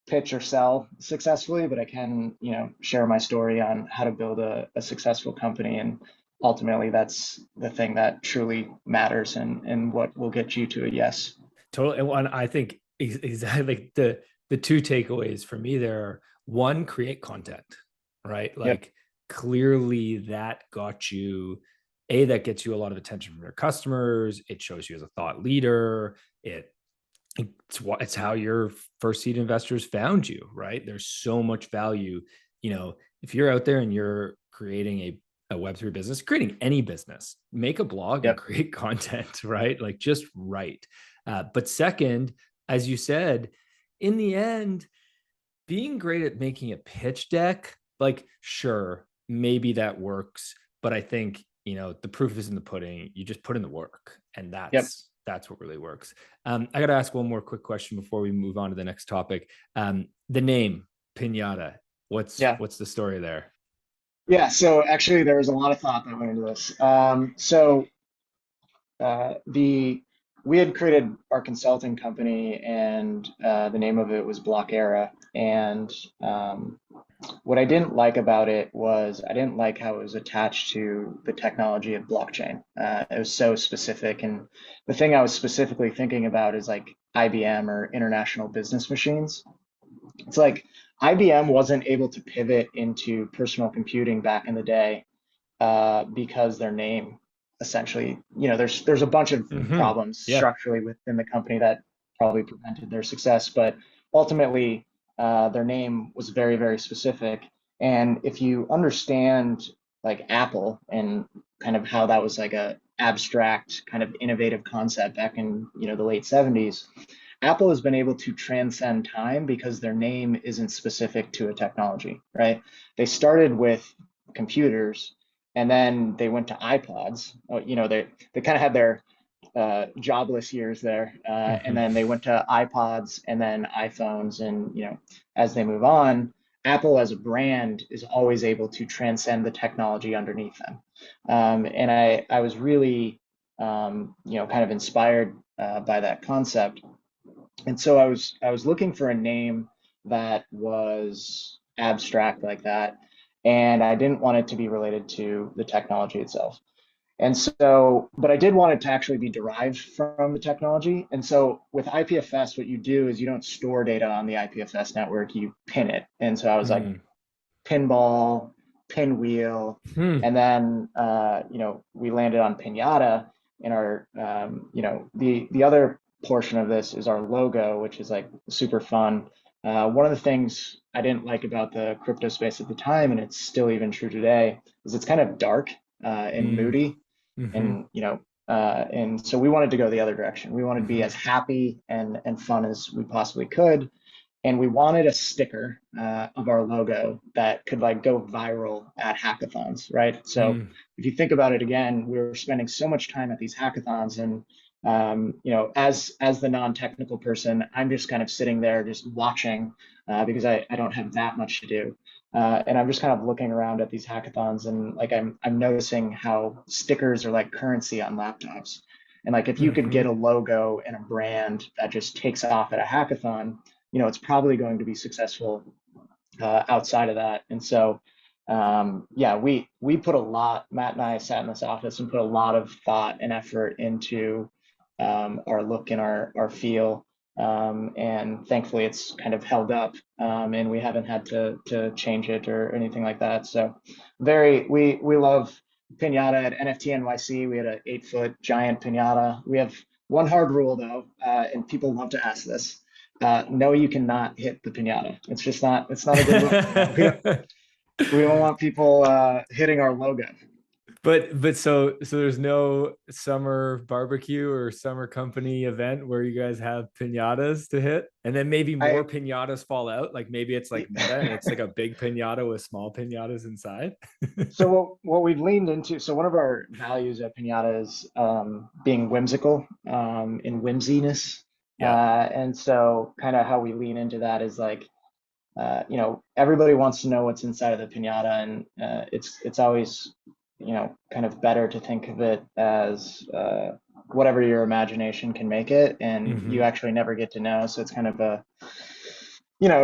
pitch or sell successfully, but I can, share my story on how to build a successful company. And ultimately, that's the thing that truly matters, and what will get you to a yes. Totally. And one, I think exactly the two takeaways for me there are: one, create content, right? Yep. Like clearly that got you, a, that gets you a lot of attention from your customers. It shows you as a thought leader. It's how your first seed investors found you, right? There's so much value. If you're out there and you're creating a Web3 business, creating any business, make a blog and Yep. create content, right? Like just write. But second, as you said, in the end, being great at making a pitch deck, like, sure, maybe that works. But I think, the proof is in the pudding. You just put in the work, and Yep. that's what really works. I got to ask one more quick question before we move on to the next topic. The name Pinata, Yeah. what's the story there? Yeah. So actually, there was a lot of thought that went into this. So the we had created our consulting company, and the name of it was Block Era. And what I didn't like about it was I didn't like how it was attached to the technology of blockchain. It was so specific, and the thing I was specifically thinking about is like IBM or International Business Machines. It's like IBM wasn't able to pivot into personal computing back in the day because their name essentially, there's a bunch of Mm-hmm. problems Yeah. structurally within the company that probably prevented their success, but ultimately their name was very, very specific. And if you understand like Apple and kind of how that was like a abstract kind of innovative concept back in the late 70s, Apple has been able to transcend time because their name isn't specific to a technology, right? They started with computers, and then they went to iPods. They kind of had their jobless years there, and Mm-hmm. then they went to iPods and then iPhones, and as they move on, Apple as a brand is always able to transcend the technology underneath them. And I was really kind of inspired by that concept, and so I was looking for a name that was abstract like that, and I didn't want it to be related to the technology itself. And so, but I did want it to actually be derived from the technology. And so with IPFS, what you do is you don't store data on the IPFS network, you pin it. And so I was like, Mm. pinball, pinwheel, Hmm. and then we landed on Pinata. In our the other portion of this is our logo, which is like super fun. One of the things I didn't like about the crypto space at the time, and it's still even true today, is it's kind of dark and Mm. moody, Hmm. and so we wanted to go the other direction. We wanted to be Hmm. as happy and fun as we possibly could, and we wanted a sticker of our logo that could like go viral at hackathons, right? So Mm. if you think about it again, we were spending so much time at these hackathons, and as the non-technical person, I'm just kind of sitting there just watching because I don't have that much to do. And I'm just kind of looking around at these hackathons, and like I'm noticing how stickers are like currency on laptops. And like if you could get Hmm. a logo and a brand that just takes off at a hackathon, it's probably going to be successful outside of that. And so, yeah, we put a lot. Matt and I sat in this office and put a lot of thought and effort into our look and our feel. And thankfully, it's kind of held up, and we haven't had to change it or anything like that. So, we love Pinata at NFT NYC. We had an 8 foot giant Pinata. We have one hard rule though, and people love to ask this. No, you cannot hit the pinata. It's just not. It's not a good look. We don't want people hitting our logo. But so there's no summer barbecue or summer company event where you guys have pinatas to hit, and then maybe more I pinatas fall out. Like maybe it's like meta, and it's like a big pinata with small pinatas inside. so what we've leaned into. So one of our values at Pinata is being whimsical, in whimsiness, Yeah. and so kind of how we lean into that is like everybody wants to know what's inside of the pinata, and it's always, kind of better to think of it as whatever your imagination can make it, and you Hmm. actually never get to know. So it's kind of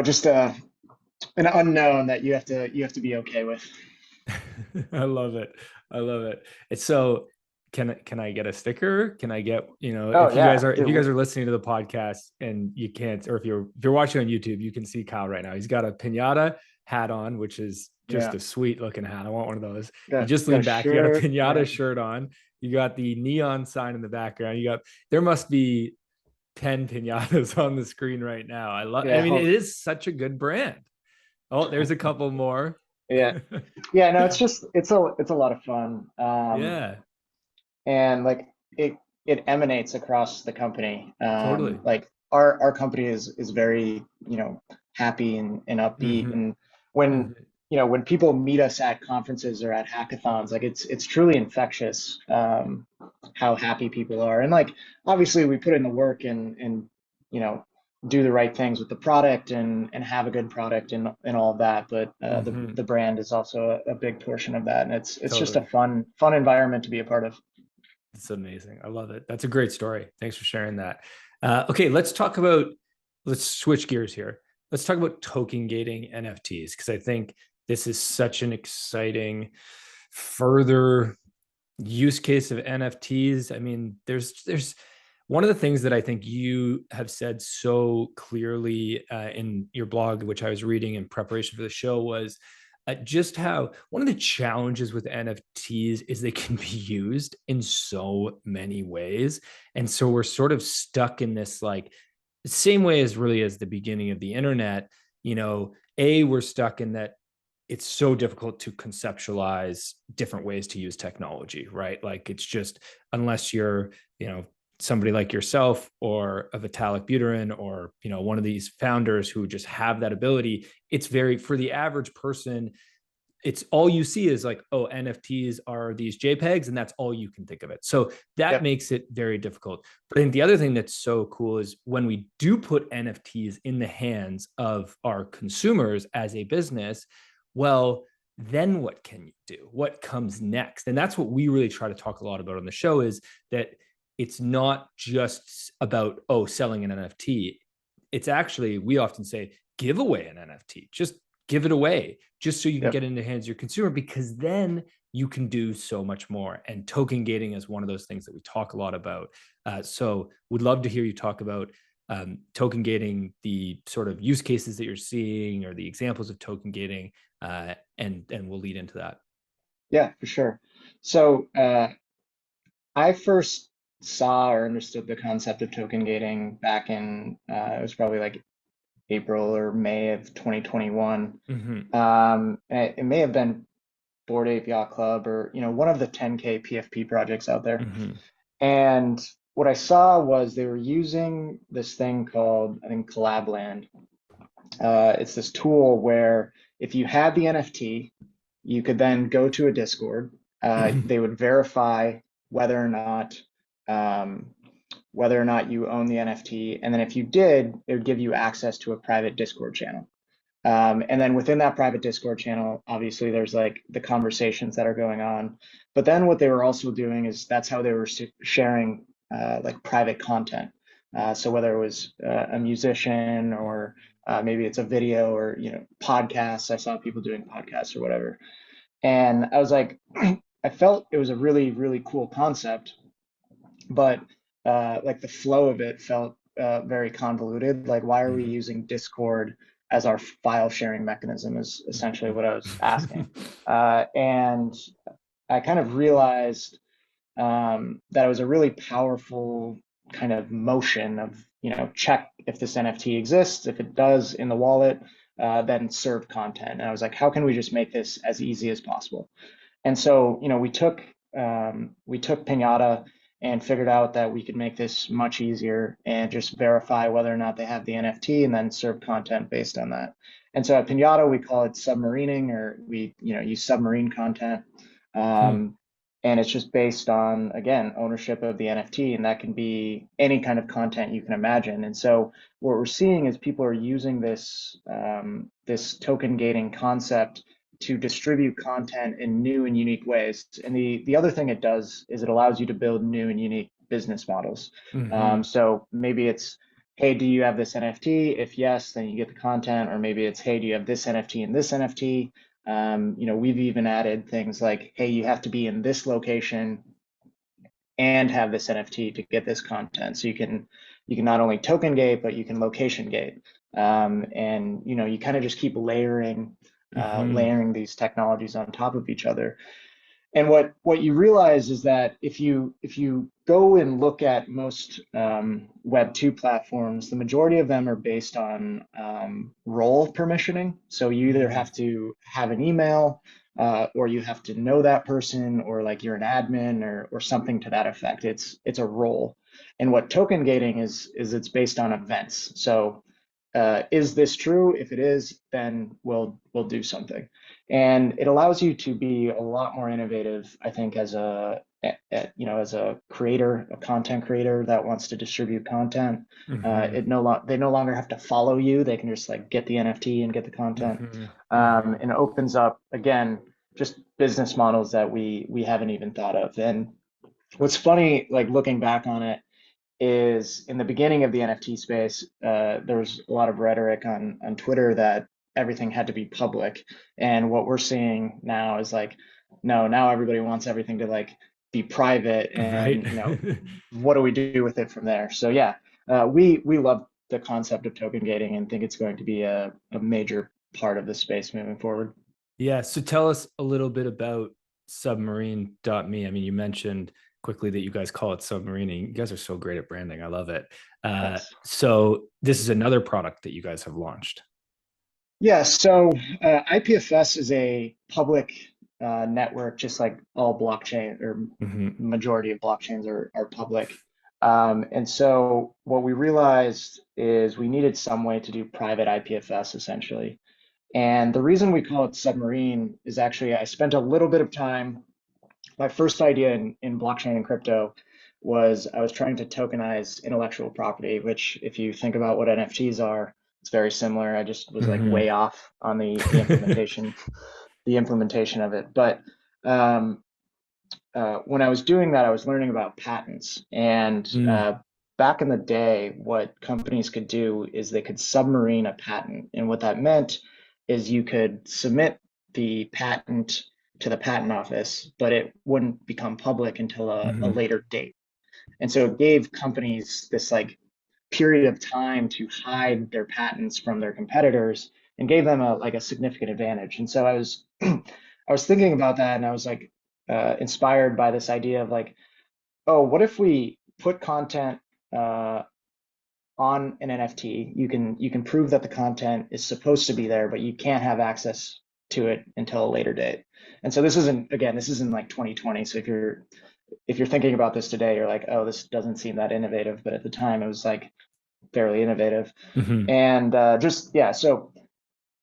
just an unknown that you have to be okay with. I love it. I love it. It's so can I get a sticker? Can I get, Oh if you guys yeah, are if dude. you guys are listening to the podcast and you can't, or if you're watching on YouTube, you can see Kyle right now. He's got a pinata hat on, which is just Yeah, a sweet looking hat. I want one of those. You got just got a lean back. You got a shirt. pinata Yeah, shirt on. You got the neon sign in the background. There must be 10 pinatas on the screen right now. I yeah. mean, it is such a good brand. Oh, there's a couple more. Yeah, yeah. No, it's a lot of fun. Yeah, And like it emanates across the company. totally. Like our company is very happy and upbeat, Hmm. and when Hmm. when people meet us at conferences or at hackathons, like it's truly infectious, how happy people are. And like obviously we put in the work and you know do the right things with the product and have a good product and all of that, but the Hmm. brand is also a big portion of that, and it's just a Totally. fun environment to be a part of. It's amazing. I love it. That's a great story. Thanks for sharing that. Okay, let's switch gears here. Let's talk about token gating NFTs, because I think this is such an exciting further use case of NFTs. I mean, there's one of the things that I think you have said so clearly in your blog, which I was reading in preparation for the show, was just how one of the challenges with NFTs is they can be used in so many ways. And so we're sort of stuck in this like same way as really as the beginning of the internet, we're stuck in that it's so difficult to conceptualize different ways to use technology, right? Like it's just, unless you're, somebody like yourself or a Vitalik Buterin or, one of these founders who just have that ability, it's very, for the average person, it's all you see is like, oh, NFTs are these JPEGs, and that's all you can think of it. So that Yep. makes it very difficult. But I think the other thing that's so cool is when we do put NFTs in the hands of our consumers as a business, well, then what can you do? What comes next? And that's what we really try to talk a lot about on the show, is that it's not just about, oh, selling an NFT. It's actually, we often say, give away an NFT. Just give it away just so you can Yep. get it in the hands of your consumer, because then you can do so much more. And token gating is one of those things that we talk a lot about. So would love to hear you talk about token gating, the sort of use cases that you're seeing or the examples of token gating, and we'll lead into that. Yeah, for sure. So I first saw or understood the concept of token gating back in it was probably like April or May of 2021. Mm-hmm. It may have been Bored Ape Yacht Club or one of the 10K PFP projects out there. Mm-hmm. And what I saw was they were using this thing called, I think, Collabland. It's this tool where if you had the NFT, you could then go to a Discord. They would verify whether or not um, you own the NFT, and then if you did, it would give you access to a private Discord channel. And then within that private Discord channel, obviously there's like the conversations that are going on. But then what they were also doing is that's how they were sharing like private content. So whether it was a musician or maybe it's a video or podcasts. I saw people doing podcasts or whatever, and I was like, I felt it was a really really cool concept, but like the flow of it felt very convoluted. Like, why are we using Discord as our file sharing mechanism? Is essentially what I was asking, and I kind of realized that it was a really powerful kind of motion of check if this NFT exists. If it does in the wallet, then serve content. And I was like, how can we just make this as easy as possible? And so, we took Pinata and figured out that we could make this much easier and just verify whether or not they have the NFT and then serve content based on that. And so at Pinata, we call it submarining, or we, use submarine content. Um, and it's just based on, again, ownership of the NFT, and that can be any kind of content you can imagine. And so what we're seeing is people are using this token gating concept to distribute content in new and unique ways. And the other thing it does is it allows you to build new and unique business models. Mm-hmm. So maybe it's, hey, do you have this NFT? If yes, then you get the content. Or maybe it's, hey, do you have this NFT and this NFT? We've even added things like, hey, you have to be in this location and have this NFT to get this content. So you can not only token gate, but you can location gate. And you kind of just keep layering these technologies on top of each other. And what you realize is that if you go and look at most Web 2 platforms, the majority of them are based on role permissioning. So you either have to have an email, or you have to know that person, or like you're an admin or something to that effect. It's a role. And what token gating is it's based on events. So is this true? If it is, then we'll do something. And it allows you to be a lot more innovative, I think, as as a creator, a content creator that wants to distribute content. They no longer have to follow you. They can just like get the NFT and get the content. And it opens up, again, just business models that we haven't even thought of. And what's funny, like looking back on it, is in the beginning of the NFT space, there was a lot of rhetoric on Twitter that everything had to be public. And what we're seeing now is like, no, now everybody wants everything to like be private, and Right. what do we do with it from there? So yeah, we love the concept of token gating and think it's going to be a major part of the space moving forward. Yeah. So tell us a little bit about submarine.me. I mean, you mentioned quickly that you guys call it submarining. You guys are so great at branding. I love it. Thanks. So this is another product that you guys have launched. Yeah, so IPFS is a public network, just like all blockchain, or Mm-hmm. majority of blockchains are public. And so what we realized is we needed some way to do private IPFS essentially. And the reason we call it Submarine is actually I spent a little bit of time. My first idea in blockchain and crypto was I was trying to tokenize intellectual property, which if you think about what NFTs are, it's very similar. I just was like Mm-hmm. way off on the implementation, of it. But um, when I was doing that, I was learning about patents. And Mm. back in the day, what companies could do is they could submarine a patent. And what that meant is you could submit the patent to the patent office, but it wouldn't become public until a Hmm. later date. And so it gave companies this like period of time to hide their patents from their competitors and gave them a like a significant advantage. And so I was I was thinking about that, and I was like inspired by this idea of like, oh, what if we put content uh, on an NFT? You can prove that the content is supposed to be there, but you can't have access to it until a later date. And so this isn't like 2020. So if you're thinking about this today, you're like, oh, this doesn't seem that innovative. But at the time, it was like fairly innovative. Hmm. And just, yeah, so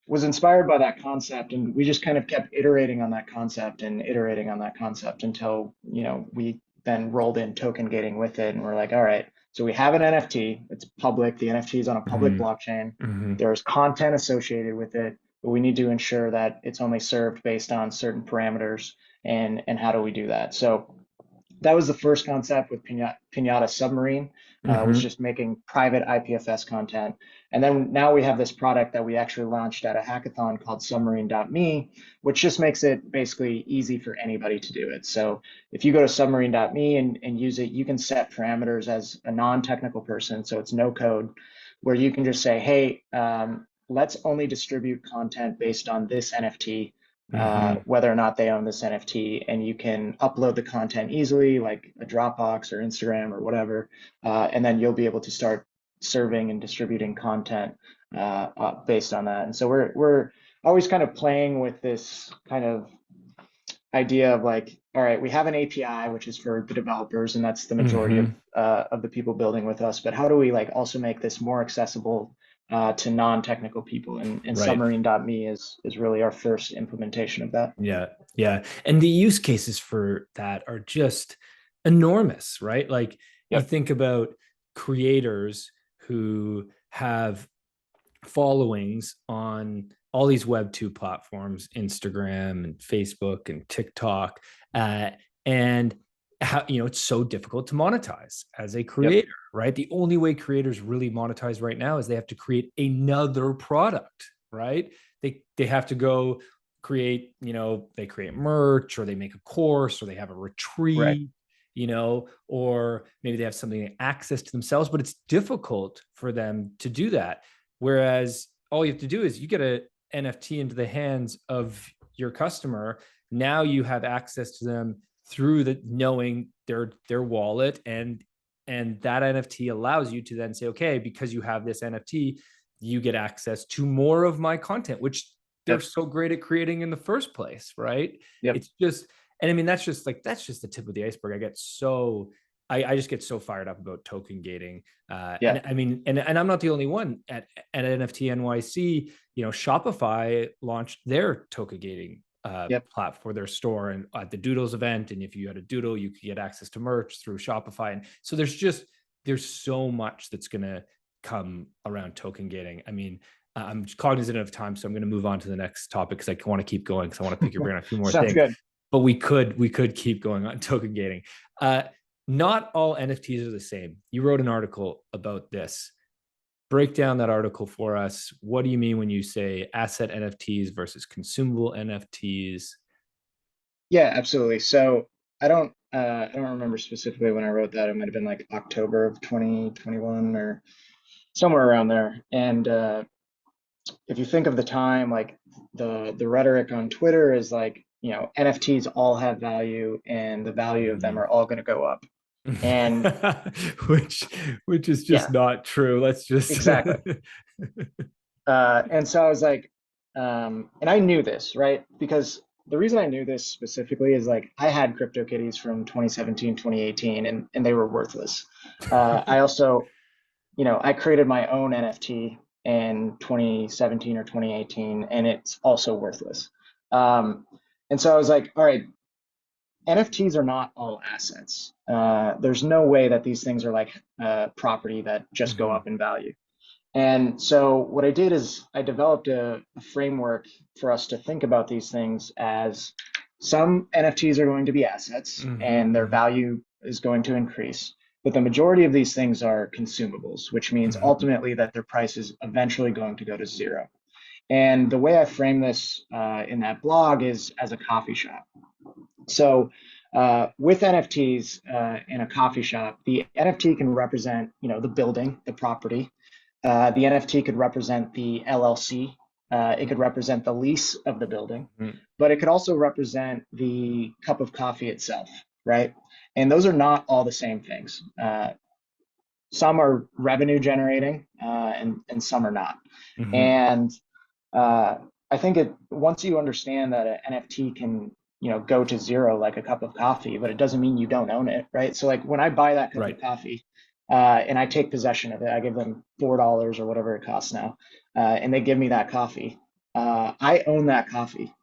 was inspired by that concept. And we just kind of kept iterating on that concept and iterating on that concept until, we then rolled in token gating with it. And we're like, all right, so we have an NFT, it's public, the NFT is on a public Hmm. blockchain. Hmm. There's content associated with it, but we need to ensure that it's only served based on certain parameters. And how do we do that? So that was the first concept with Pinata Submarine, was Hmm. just making private IPFS content. And then now we have this product that we actually launched at a hackathon called Submarine.me, which just makes it basically easy for anybody to do it. So if you go to Submarine.me and use it, you can set parameters as a non-technical person. So it's no code, where you can just say, hey, let's only distribute content based on this NFT, Hmm. whether or not they own this NFT, and you can upload the content easily, like a Dropbox or Instagram or whatever, and then you'll be able to start serving and distributing content based on that. And so we're always kind of playing with this kind of idea of like, all right, we have an API which is for the developers, and that's the majority Hmm. of the people building with us. But how do we like also make this more accessible to non-technical people? And Right. Submarine.me is really our first implementation of that. Yeah. Yeah. And the use cases for that are just enormous, right? Like you Yep. think about creators who have followings on all these Web2 platforms, Instagram and Facebook and TikTok, uh, and how it's so difficult to monetize as a Yep. creator, right? The only way creators really monetize right now is they have to create another product, right? They have to go create, they create merch, or they make a course, or they have a Right. retreat, or maybe they have something access to themselves, but it's difficult for them to do that. Whereas all you have to do is you get a NFT into the hands of your customer. Now you have access to them through the knowing their wallet, and that NFT allows you to then say, okay, because you have this NFT, you get access to more of my content, which they're Yep. so great at creating in the first place, right? Yep. It's just, and I mean, that's just the tip of the iceberg. I just get so fired up about token gating. Yeah. And I mean, and I'm not the only one at NFT NYC. Shopify launched their token gating Yep. platform for their store and at the Doodles event. And if you had a Doodle, you could get access to merch through Shopify. And so there's so much that's going to come around token gating. I mean, I'm cognizant of time, so I'm going to move on to the next topic because I want to keep going because I want to pick your brain on a few more Sounds things. good. But we could keep going on token gating. Uh, not all NFTs are the same. You wrote an article about this. Break down that article for us. What do you mean when you say asset NFTs versus consumable NFTs? Yeah, absolutely. So I don't remember specifically when I wrote that. It might have been like October of 2021 or somewhere around there. And if you think of the time, like the rhetoric on Twitter is like, NFTs all have value and the value of them Mhm. are all going to go up. And which which is just yeah, not true. Let's just exactly. And so I was like, and I knew this, right? Because the reason I knew this specifically is like I had CryptoKitties from 2017, 2018, and they were worthless. I also, I created my own NFT in 2017 or 2018, and it's also worthless. Um, and so I was like, all right, NFTs are not all assets. There's no way that these things are like property that just go Mhm. up in value. And so what I did is I developed a framework for us to think about these things as some NFTs are going to be assets Mhm. and their Mhm. value is going to increase. But the majority of these things are consumables, which means Mhm. ultimately that their price is eventually going to go to zero. And the way I frame this in that blog is as a coffee shop. So with NFTs in a coffee shop, the NFT can represent, the building, the property. The NFT could represent the LLC. It could represent the lease of the building, Mhm. but it could also represent the cup of coffee itself, right? And those are not all the same things. Some are revenue generating, and some are not. Mhm. And uh, I think once you understand that an NFT can, go to zero like a cup of coffee, but it doesn't mean you don't own it, right? So like when I buy that cup of Right. coffee, and I take possession of it, I give them $4 or whatever it costs now, and they give me that coffee. I own that coffee,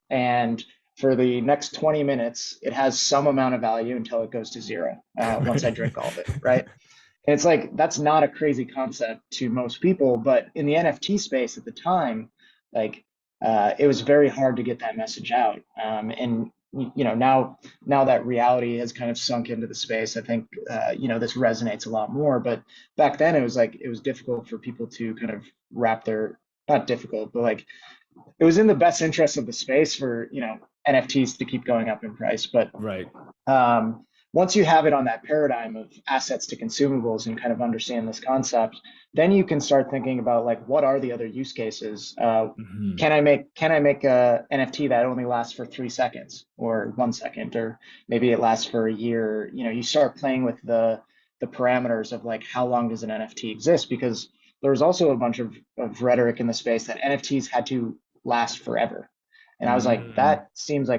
and for the next 20 minutes, it has some amount of value until it goes to zero once I drink all of it, right? And it's like that's not a crazy concept to most people, but in the NFT space at the time, like it was very hard to get that message out. And now that reality has kind of sunk into the space, I think this resonates a lot more. But back then, it was difficult for people to kind of wrap their not difficult, but like it was in the best interest of the space for NFTs to keep going up in price. But Right. um, once you have it on that paradigm of assets to consumables and kind of understand this concept, then you can start thinking about like what are the other use cases? Mhm. Can I make a NFT that only lasts for 3 seconds or 1 second, or maybe it lasts for a year? You start playing with the parameters of like how long does an NFT exist? Because there was also a bunch of rhetoric in the space that NFTs had to last forever. And I was like, Mm. that seems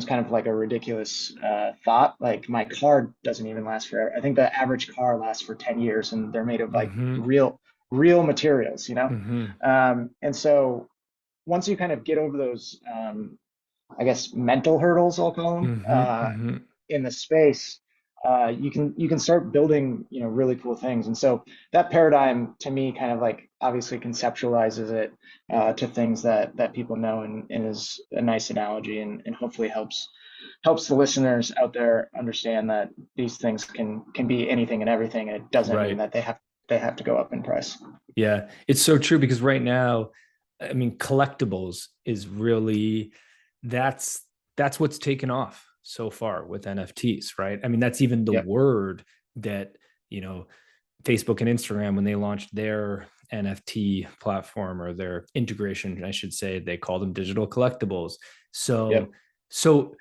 kind of like a ridiculous thought. Like my car doesn't even last forever. I think the average car lasts for 10 years and they're made of like Mhm. real materials, Mhm. And so once you kind of get over those, I guess, mental hurdles, I'll call them, Mhm. Mhm. in the space, you can start building, really cool things. And so that paradigm to me kind of like obviously conceptualizes it to things that people know, and is a nice analogy, and hopefully helps the listeners out there understand that these things can be anything and everything, and it doesn't mean Right. that they have to go up in price. Yeah, it's so true because right now, I mean, collectibles is really that's that's what's taken off so far with NFTs, right? I mean, that's even the Yep. word that, you know, Facebook and Instagram, when they launched their NFT platform or their integration, I should say, they call them digital collectibles. Yep. So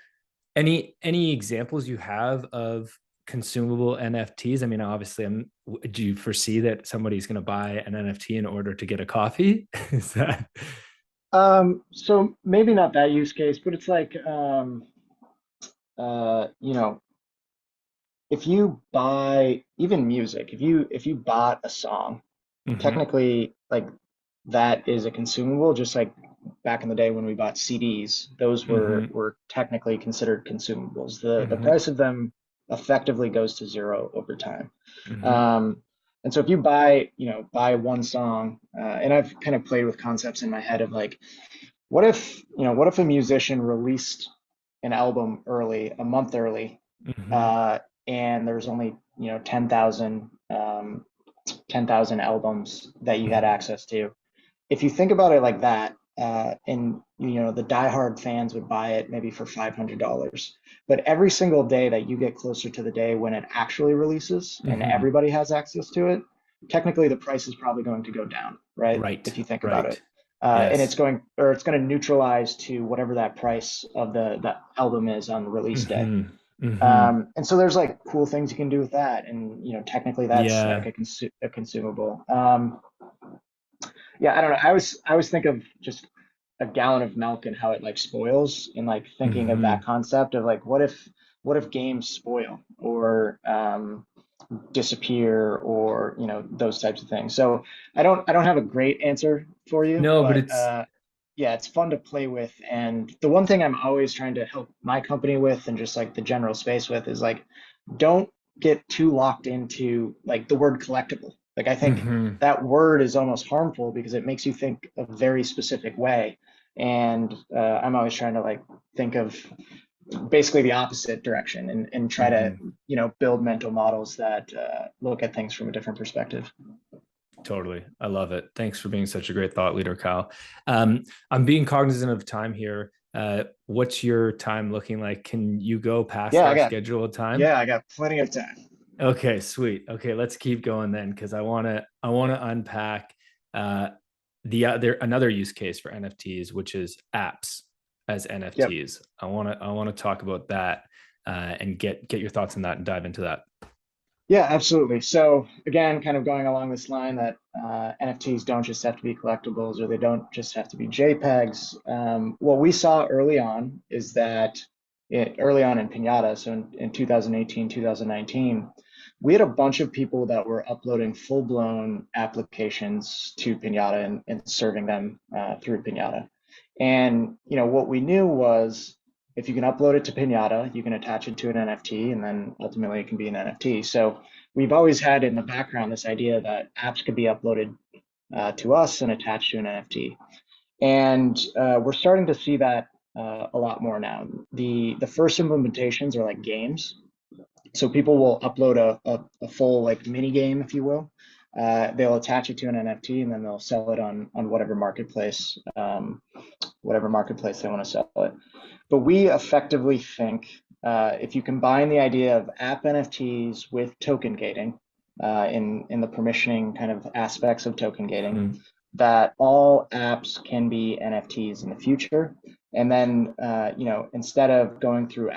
any examples you have of consumable NFTs? I mean, obviously, do you foresee that somebody's going to buy an NFT in order to get a coffee? Is that So maybe not that use case, but it's like, you know, if you buy even music, if you bought a song, Mhm. technically like that is a consumable, just like back in the day when we bought CDs, those were Mhm. were technically considered consumables. The Mhm. price of them effectively goes to zero over time. Mhm. Um, and so if you buy one song, and I've kind of played with concepts in my head of like, what if a musician released an album early, a month early, Mhm. uh, and there's only 10,000 albums that you had Mhm. access to. If you think about it like that, and the diehard fans would buy it maybe for $500, but every single day that you get closer to the day when it actually releases and Mhm. everybody has access to it, technically the price is probably going to go down, right? Right. If you think about it. Right. And it's Yes. going to neutralize to whatever that price of the album is on release day. Mhm. Mhm. And so there's like cool things you can do with that, and technically that's like Yeah. a consumable. Yeah, I don't know. I always think of just a gallon of milk and how it like spoils, and like thinking of that Mhm. concept of like what if games spoil or disappear, or those types of things. So I don't have a great answer for you, No, but but it's yeah, it's fun to play with. And the one thing I'm always trying to help my company with, and just like the general space with, is like don't get too locked into like the word collectible. Like I think mhm. that word is almost harmful because it makes you think a very specific way. And I'm always trying to like think of basically the opposite direction, and try to Mhm. build mental models that look at things from a different perspective. Totally. I love it. Thanks for being such a great thought leader, Kyle. I'm being cognizant of time here. What's your time looking like? Can you go past Yeah, our scheduled time? I got plenty of time. Okay, sweet. Okay, let's keep going then, because I want to unpack uh, the other another use case for NFTs, which is apps as Yep. NFTs. I want to talk about that and get your thoughts on that and dive into that. Yeah, absolutely. So again, kind of going along this line that NFTs don't just have to be collectibles or they don't just have to be JPEGs. What we saw early on is that early on in Pinata, so in 2018, 2019, we had a bunch of people that were uploading full-blown applications to Pinata and serving them through Pinata. And what we knew was if you can upload it to Pinata, you can attach it to an NFT, and then ultimately it can be an NFT. So we've always had in the background this idea that apps could be uploaded to us and attached to an NFT. And we're starting to see that a lot more now. The first implementations are like games. So people will upload a full like mini game, if you will. They'll attach it to an NFT and then they'll sell it on whatever marketplace they want to sell it. But we effectively think if you combine the idea of app NFTs with token gating in the permissioning kind of aspects of token gating, that all apps can be NFTs in the future. And then instead of going through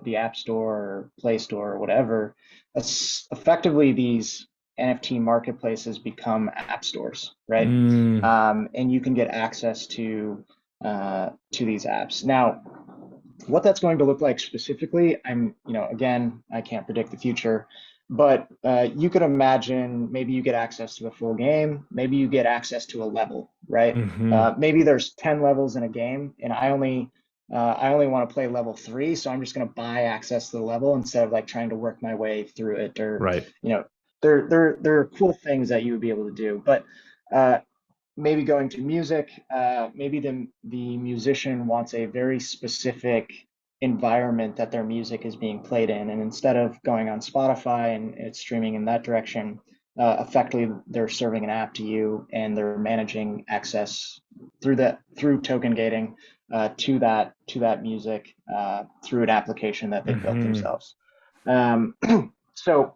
the App Store or Play Store or whatever, effectively these NFT marketplaces become app stores, right? And you can get access to these apps. Now, what that's going to look like specifically, again, I can't predict the future, but you could imagine maybe you get access to a full game, maybe you get access to a level, right? Maybe there's 10 levels in a game, and I only want to play level 3, so I'm just going to buy access to the level instead of like trying to work my way through it, or Right. there are cool things that you would be able to do, but maybe going to music, maybe the musician wants a very specific environment that their music is being played in, and instead of going on Spotify and it's streaming in that direction, effectively they're serving an app to you and they're managing access through token gating to that music through an application that they've built themselves. So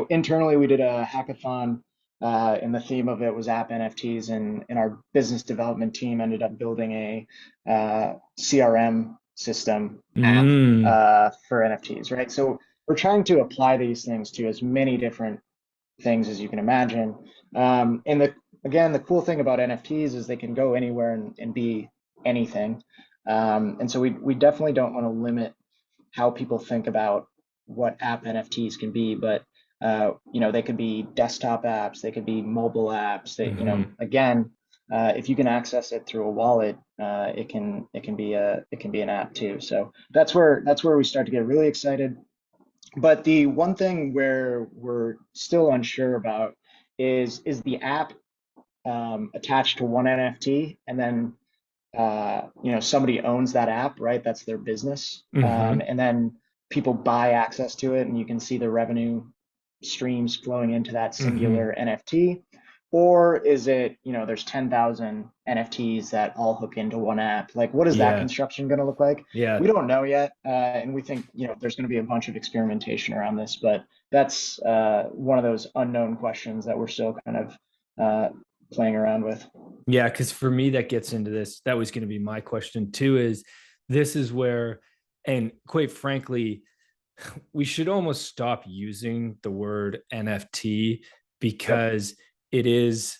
internally we did a hackathon, and the theme of it was app NFTs, and our business development team ended up building a CRM system app for NFTs, right? So we're trying to apply these things to as many different things as you can imagine. And the cool thing about NFTs is they can go anywhere and be anything. And so we definitely don't want to limit how people think about what app NFTs can be, but they could be desktop apps, they could be mobile apps. Again, if you can access it through a wallet, it can be an app too. So that's where we start to get really excited. But the one thing where we're still unsure about is the app attached to one NFT, and then somebody owns that app, right? That's their business. And then people buy access to it and you can see the revenue streams flowing into that singular NFT. Or is it, there's 10,000 NFTs that all hook into one app? Like, what is that construction going to look like? Yeah. We don't know yet. And we think, there's going to be a bunch of experimentation around this, but that's one of those unknown questions that we're still kind of playing around with. Yeah, because for me, that gets into this. That was going to be my question too, this is where, and quite frankly, we should almost stop using the word NFT, because it is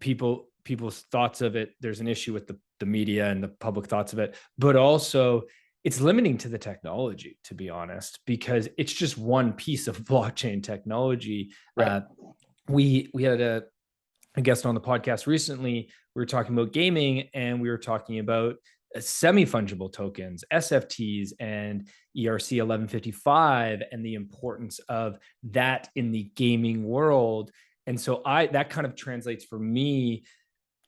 people's thoughts of it. There's an issue with the media and the public thoughts of it, but also it's limiting to the technology, to be honest, because it's just one piece of blockchain technology. Right. We had a guest on the podcast recently. We were talking about gaming, and we were talking about semi-fungible tokens, SFTs, and ERC 1155, and the importance of that in the gaming world. And so that kind of translates for me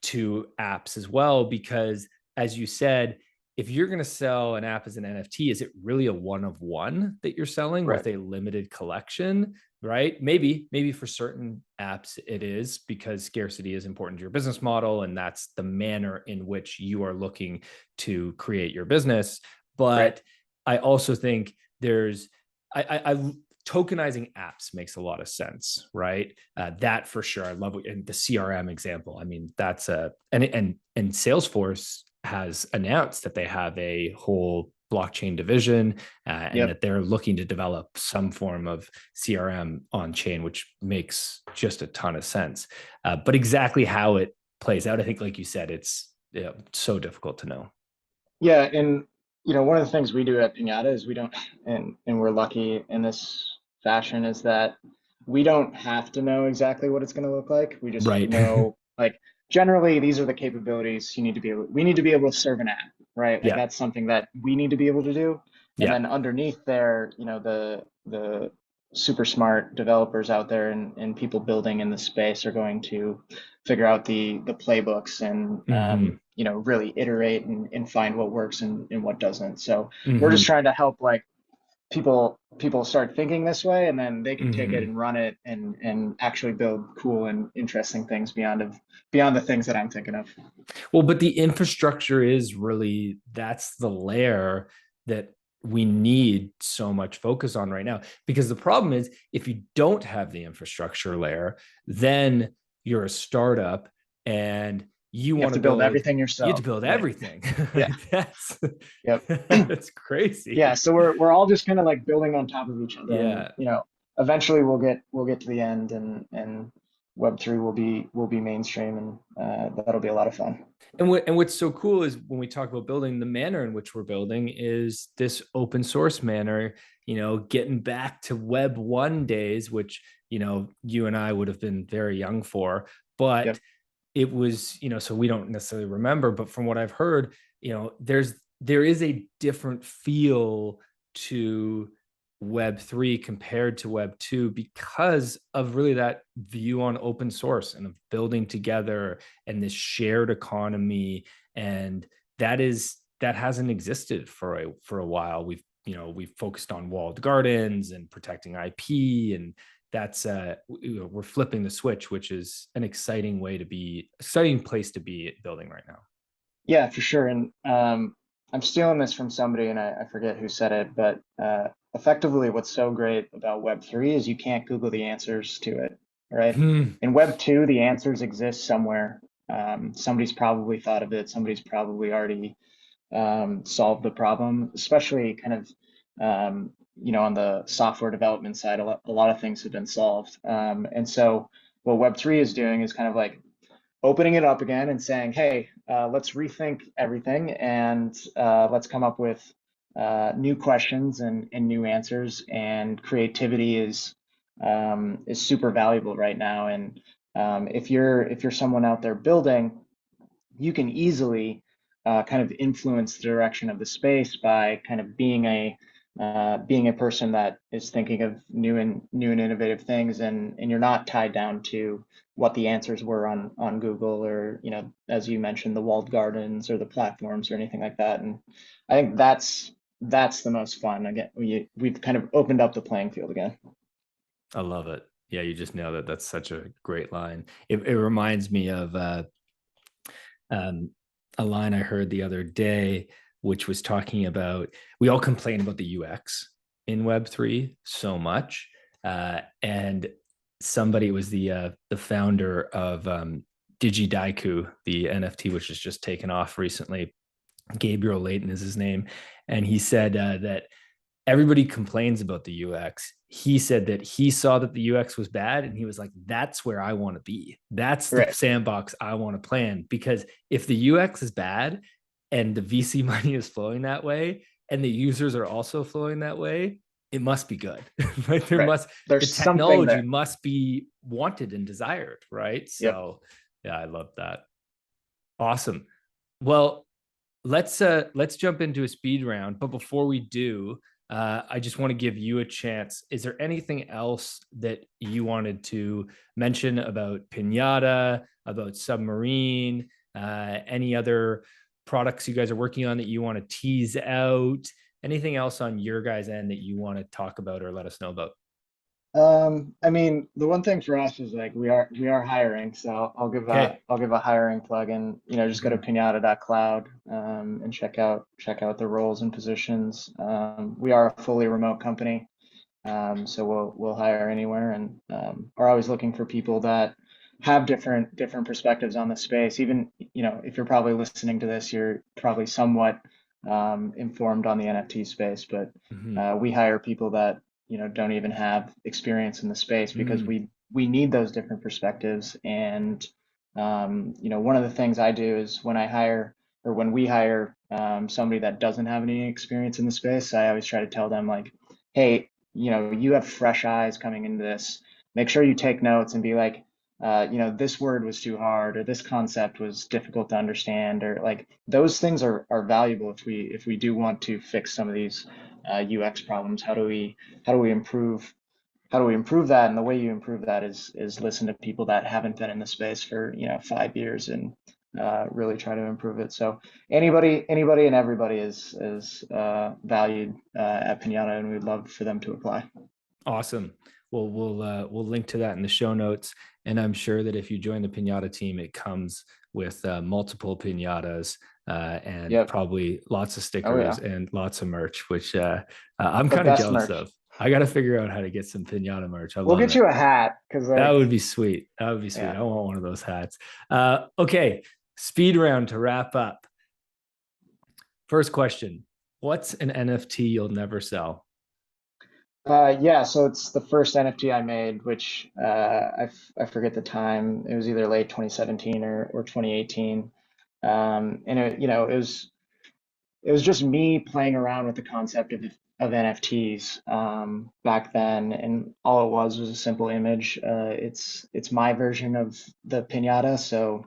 to apps as well, because as you said, if you're going to sell an app as an NFT, is it really a one of one that you're selling with a limited collection right? Maybe for certain apps it is, because scarcity is important to your business model, and that's the manner in which you are looking to create your business. Right. But I also think there's I tokenizing apps makes a lot of sense, right? That for sure. I love and the CRM example. I mean, that's a and Salesforce has announced that they have a whole blockchain division, and Yep. that they're looking to develop some form of CRM on chain, which makes just a ton of sense. But exactly how it plays out, I think, like you said, it's so difficult to know. Yeah, and one of the things we do at Pinata is we don't, and we're lucky in this fashion, is that we don't have to know exactly what it's going to look like. We just Right. know, like, generally these are the capabilities you need to be able. We need to be able to serve an app, right? Like Yeah. that's something that we need to be able to do. And Yeah. then underneath there, the super smart developers out there and people building in the space are going to figure out the playbooks and Hmm. really iterate and find what works and what doesn't. So we're just Hmm. trying to help like people start thinking this way, and then they can take it Hmm. and run it and actually build cool and interesting things beyond the things that I'm thinking of. Well, but the infrastructure is really, that's the layer that we need so much focus on right now. Because the problem is, if you don't have the infrastructure layer, then you're a startup and You have to build everything you have to yourself, build right? everything. Yeah. Like that's Yep. that's Yeah, crazy. so we're all just kind of like building on top of each other, and Yeah. eventually we'll get to the end, and Web3 will be mainstream, and that'll be a lot of fun. What's so cool is when we talk about building, the manner in which we're building is this open source manner, getting back to Web 1 days, which, you and I would have been very young for, but Yep. it was, so we don't necessarily remember, but from what I've heard, there is a different feel to Web 3 compared to Web 2, because of really that view on open source and of building together and this shared economy. And that hasn't existed for a while. We've focused on walled gardens and protecting IP, and that's we're flipping the switch, which is an exciting place to be building right now. Yeah, for sure. And I'm stealing this from somebody, and I forget who said it, but effectively, what's so great about Web3 is you can't Google the answers to it, right? Hmm. In Web2, the answers exist somewhere. Somebody's probably thought of it. Somebody's probably already solved the problem, especially kind of, on the software development side, a lot of things have been solved. And so what Web3 is doing is kind of like opening it up again and saying, hey, let's rethink everything, and let's come up with new questions and new answers. And creativity is super valuable right now. And if you're someone out there building, you can easily kind of influence the direction of the space by kind of being a person that is thinking of new and innovative things, and you're not tied down to what the answers were on Google, or as you mentioned, the walled gardens or the platforms or anything like that. And I think that's the most fun. Again, we've kind of opened up the playing field again. I love it. Yeah, you just nailed it. That's such a great line. It reminds me of um, a line I heard the other day, which was talking about, we all complain about the UX in Web 3 so much, and somebody was the founder of Digidaiku, the NFT, which has just taken off recently. Gabriel Layton is his name, and he said that everybody complains about the UX. He said that he saw that the UX was bad, and he was like, that's where I want to be. That's the Right, sandbox I want to play in. Because if the UX is bad and the VC money is flowing that way and the users are also flowing that way, it must be good. Right? right. The There's something technology there. must be wanted and desired. Right. Yep. So yeah, I love that. Awesome. Well, let's jump into a speed round. But before we do, I just want to give you a chance. Is there anything else that you wanted to mention about Pinata, about Submarine, any other products you guys are working on that you want to tease out? Anything else on your guys' end that you want to talk about or let us know about? I mean, the one thing for us is like we are hiring, so Okay. I'll give a hiring plug, and just go to Mhm. pinata.cloud and check out the roles and positions. We are a fully remote company, so we'll hire anywhere, and are always looking for people that have different perspectives on the space. Even if you're probably listening to this, you're probably somewhat informed on the NFT space, but Mhm. we hire people that don't even have experience in the space because Mm. we need those different perspectives. And one of the things I do is when I hire or when we hire somebody that doesn't have any experience in the space, I always try to tell them like, hey, you have fresh eyes coming into this. Make sure you take notes and be like, this word was too hard, or this concept was difficult to understand, or like those things are valuable if we do want to fix some of these UX problems. How do we improve that? And the way you improve that is listen to people that haven't been in the space for 5 years and really try to improve it. So anybody and everybody is valued at Pinata, and we'd love for them to apply. Awesome. Well, we'll link to that in the show notes, and I'm sure that if you join the pinata team, it comes with multiple pinatas and Yep. probably lots of Oh stickers yeah. and lots of merch, which I'm The kind of best jealous merch. of. I got to figure out how to get some pinata merch. I We'll love get it. you a hat because That like would be sweet. That would be sweet. yeah. I want one of those hats. Okay, speed round to wrap up. First question: what's an NFT you'll never sell? Yeah, so it's the first NFT I made, which I forget the time. It was either late 2017 or 2018. And it was just me playing around with the concept of NFTs back then, and all it was a simple image. It's my version of the pinata, so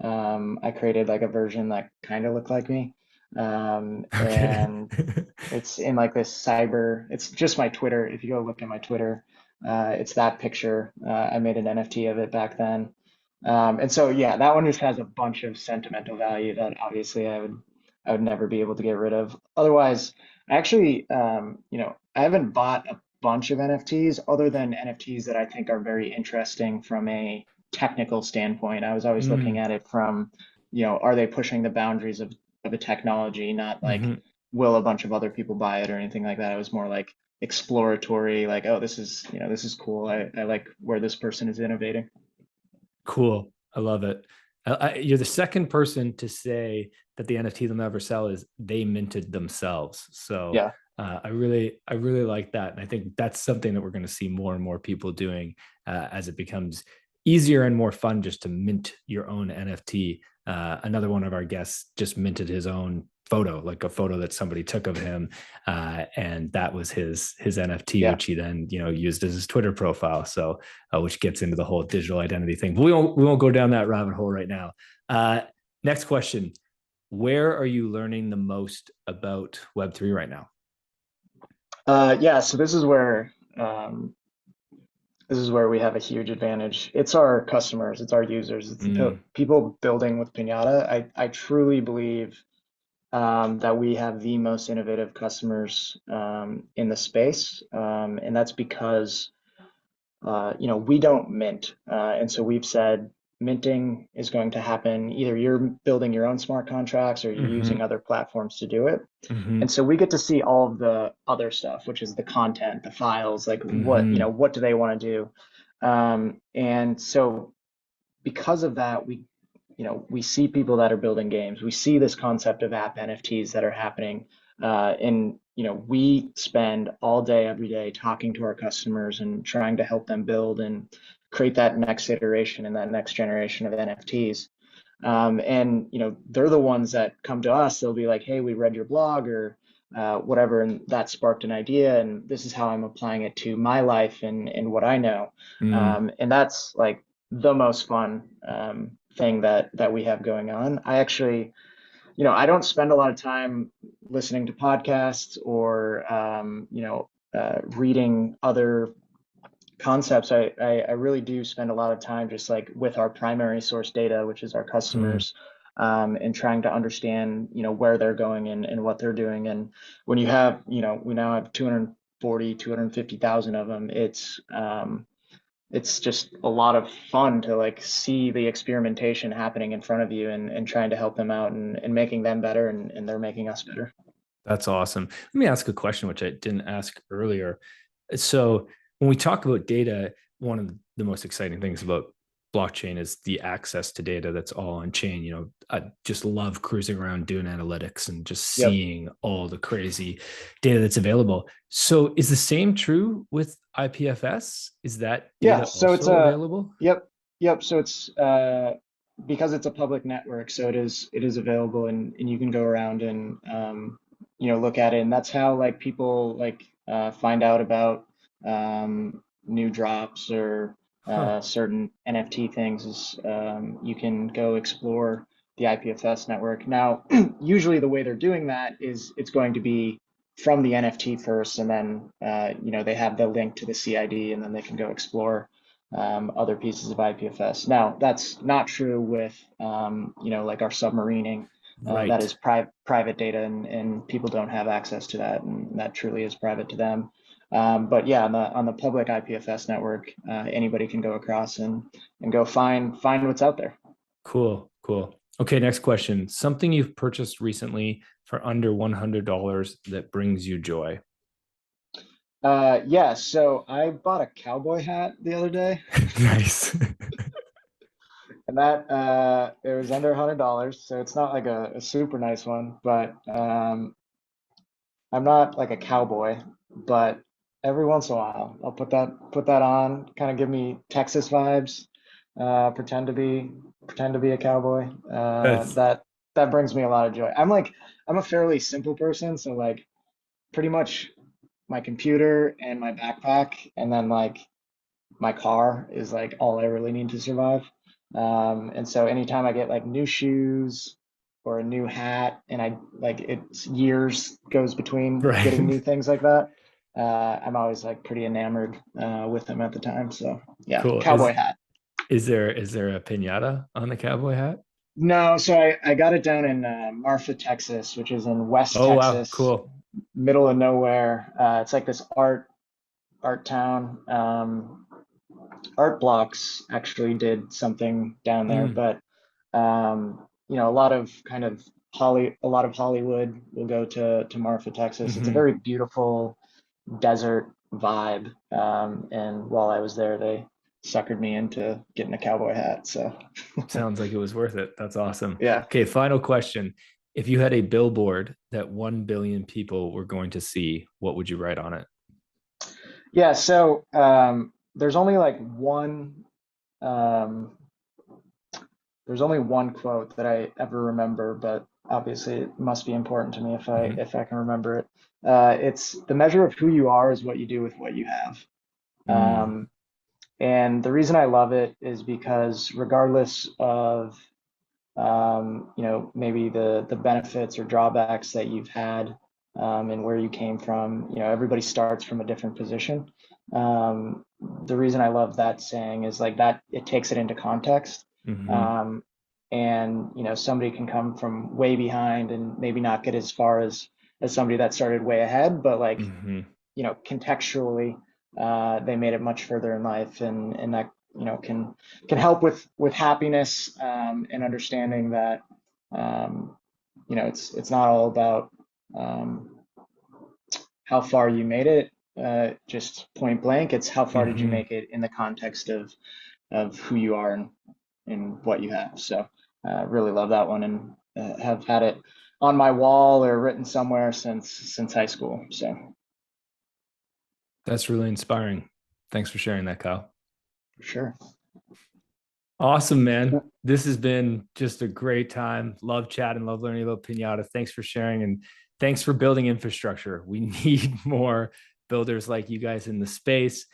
I created like a version that kind of looked like me, Okay. and it's in like this cyber. It's just my Twitter. If you go look at my Twitter, it's that picture. I made an NFT of it back then. And so yeah, that one just has a bunch of sentimental value that obviously I would never be able to get rid of. Otherwise, I actually I haven't bought a bunch of NFTs other than NFTs that I think are very interesting from a technical standpoint. I was always looking Mm, at it from, are they pushing the boundaries of a technology, not like mhm. will a bunch of other people buy it or anything like that. It was more like exploratory, like, oh, this is cool. I like where this person is innovating. Cool. I love it. You're the second person to say that the NFT they'll never sell is they minted themselves. So Yeah. I really like that, and I think that's something that we're going to see more and more people doing as it becomes easier and more fun just to mint your own NFT. Another one of our guests just minted his own photo, like a photo that somebody took of him, and that was his NFT, Yeah. which he then used as his Twitter profile. So which gets into the whole digital identity thing. But we won't go down that rabbit hole right now. Next question: where are you learning the most about Web3 right now? Yeah, so this is where we have a huge advantage. It's our customers, it's our users, it's the Mm, people building with Pinata. I truly believe that we have the most innovative customers in the space, and that's because we don't mint. And so we've said minting is going to happen. Either you're building your own smart contracts or you're using mm-hmm, other platforms to do it. mm-hmm, And so we get to see all of the other stuff, which is the content, the files, like mm-hmm, what do they want to do? And so because of that, we see people that are building games. We see this concept of app NFTs that are happening. And we spend all day, every day talking to our customers and trying to help them build and create that next iteration and that next generation of NFTs. And they're the ones that come to us. They'll be like, "Hey, we read your blog or whatever, and that sparked an idea, and this is how I'm applying it to my life and what I know." mm, And that's like the most fun thing that we have going on. I actually, I don't spend a lot of time listening to podcasts or reading other concepts. I really do spend a lot of time just like with our primary source data, which is our mm, customers, and trying to understand, where they're going and what they're doing. And when you have, we now have 240, 250,000 of them. It's just a lot of fun to like see the experimentation happening in front of you and trying to help them out and making them better and they're making us better. That's awesome. Let me ask a question, which I didn't ask earlier. So, when we talk about data, one of the most exciting things about blockchain is the access to data that's all on chain. I just love cruising around doing analytics and just Yep. seeing all the crazy data that's available. So, is the same true with IPFS? Is that Yeah, data so it's also a available? yep, yep. So it's because it's a public network, so it is available and you can go around and look at it. And that's how like people like find out about new drops or Huh. certain NFT things is you can go explore the IPFS network. Now, usually the way they're doing that is it's going to be from the NFT first, and then they have the link to the CID, and then they can go explore other pieces of IPFS. Now, that's not true with like our submarining. That Right. is private data, and people don't have access to that, and that truly is private to them. But yeah, on the public IPFS network, anybody can go across and go find what's out there. Cool. Cool. Okay, next question. Something you've purchased recently for under $100 that brings you joy. Yeah, so I bought a cowboy hat the other day, Nice. and that it was under $100, so it's not like a super nice one, but I'm not like a cowboy, but every once in a while I'll put that on, kind of give me Texas vibes, pretend to be a cowboy. That's That brings me a lot of joy. I'm a fairly simple person, so like pretty much my computer and my backpack, and then like my car is like all I really need to survive. And so anytime I get like new shoes or a new hat, and I like it's years goes between getting right. new things like that, I'm always like pretty enamored with them at the time. So yeah, Cool. cowboy hat. Is there a pinata on the cowboy hat? No, so I got it down in Marfa, Texas, which is in West Oh wow, Texas, cool. middle of nowhere. It's like this art town. Art Blocks actually did something down there, Mm, but a lot of kind of a lot of Hollywood will go to Marfa, Texas. It's a hmm. very beautiful desert vibe. And while I was there, they suckered me into getting a cowboy hat. So Sounds like it was worth it. That's awesome. yeah, Okay, final question. If you had a billboard that 1 billion people were going to see, what would you write on it? yeah. So there's only like one. Um, There's only one quote that I ever remember, but obviously it must be important to me if I Mhm. if I can remember it. It's the measure of who you are is what you do with what you have. Mm, Um, and the reason I love it is because regardless of maybe the benefits or drawbacks that you've had and where you came from, everybody starts from a different position. The reason I love that saying is like that it takes it into context. mhm, Um, and somebody can come from way behind and maybe not get as far as somebody that started way ahead, but like mhm. contextually, they made it much further in life, and that can help with happiness and understanding that it's not all about um, how far you made it, just point blank. It's how far did you Hmm. make it in the context of who you are and what you have. So really love that one and have had it on my wall or written somewhere since high school. So That's really inspiring. Thanks for sharing that, Kyle. for sure. Awesome, man. This has been just a great time. Love chatting, love learning about Pinata. Thanks for sharing and thanks for building infrastructure. We need more builders like you guys in the space.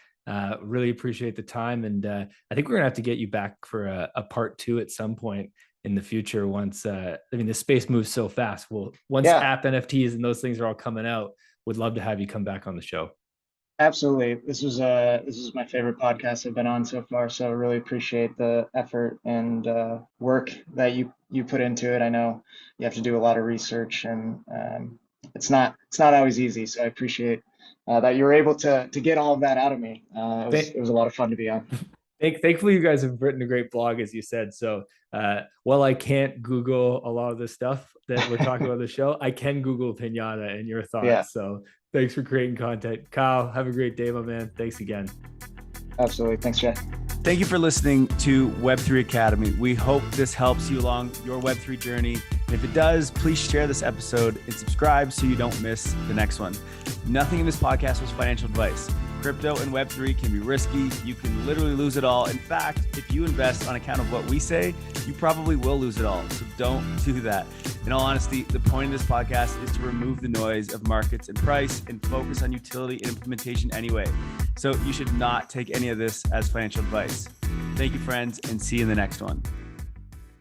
Really appreciate the time. And I think we're going to have to get you back for a part two at some point in the future once, the space moves so fast. Well, once Yeah, app NFTs and those things are all coming out, would love to have you come back on the show. absolutely. This is my favorite podcast I've been on so far, so I really appreciate the effort and work that you put into it. I know you have to do a lot of research, and it's not always easy. So I appreciate that you were able to get all of that out of me. It was a lot of fun to be on. Thankfully, you guys have written a great blog, as you said. So while I can't Google a lot of the stuff that we're talking about on the show, I can Google Pinata and your Yeah, thoughts. So thanks for creating content. Kyle, have a great day, my man. Thanks again. absolutely. Thanks, Jay. Thank you for listening to Web3 Academy. We hope this helps you along your Web3 journey. And if it does, please share this episode and subscribe so you don't miss the next one. Nothing in this podcast was financial advice. Crypto and Web3 can be risky. You can literally lose it all. In fact, if you invest on account of what we say, you probably will lose it all. So don't do that. In all honesty, the point of this podcast is to remove the noise of markets and price and focus on utility and implementation anyway. So you should not take any of this as financial advice. Thank you, friends, and see you in the next one.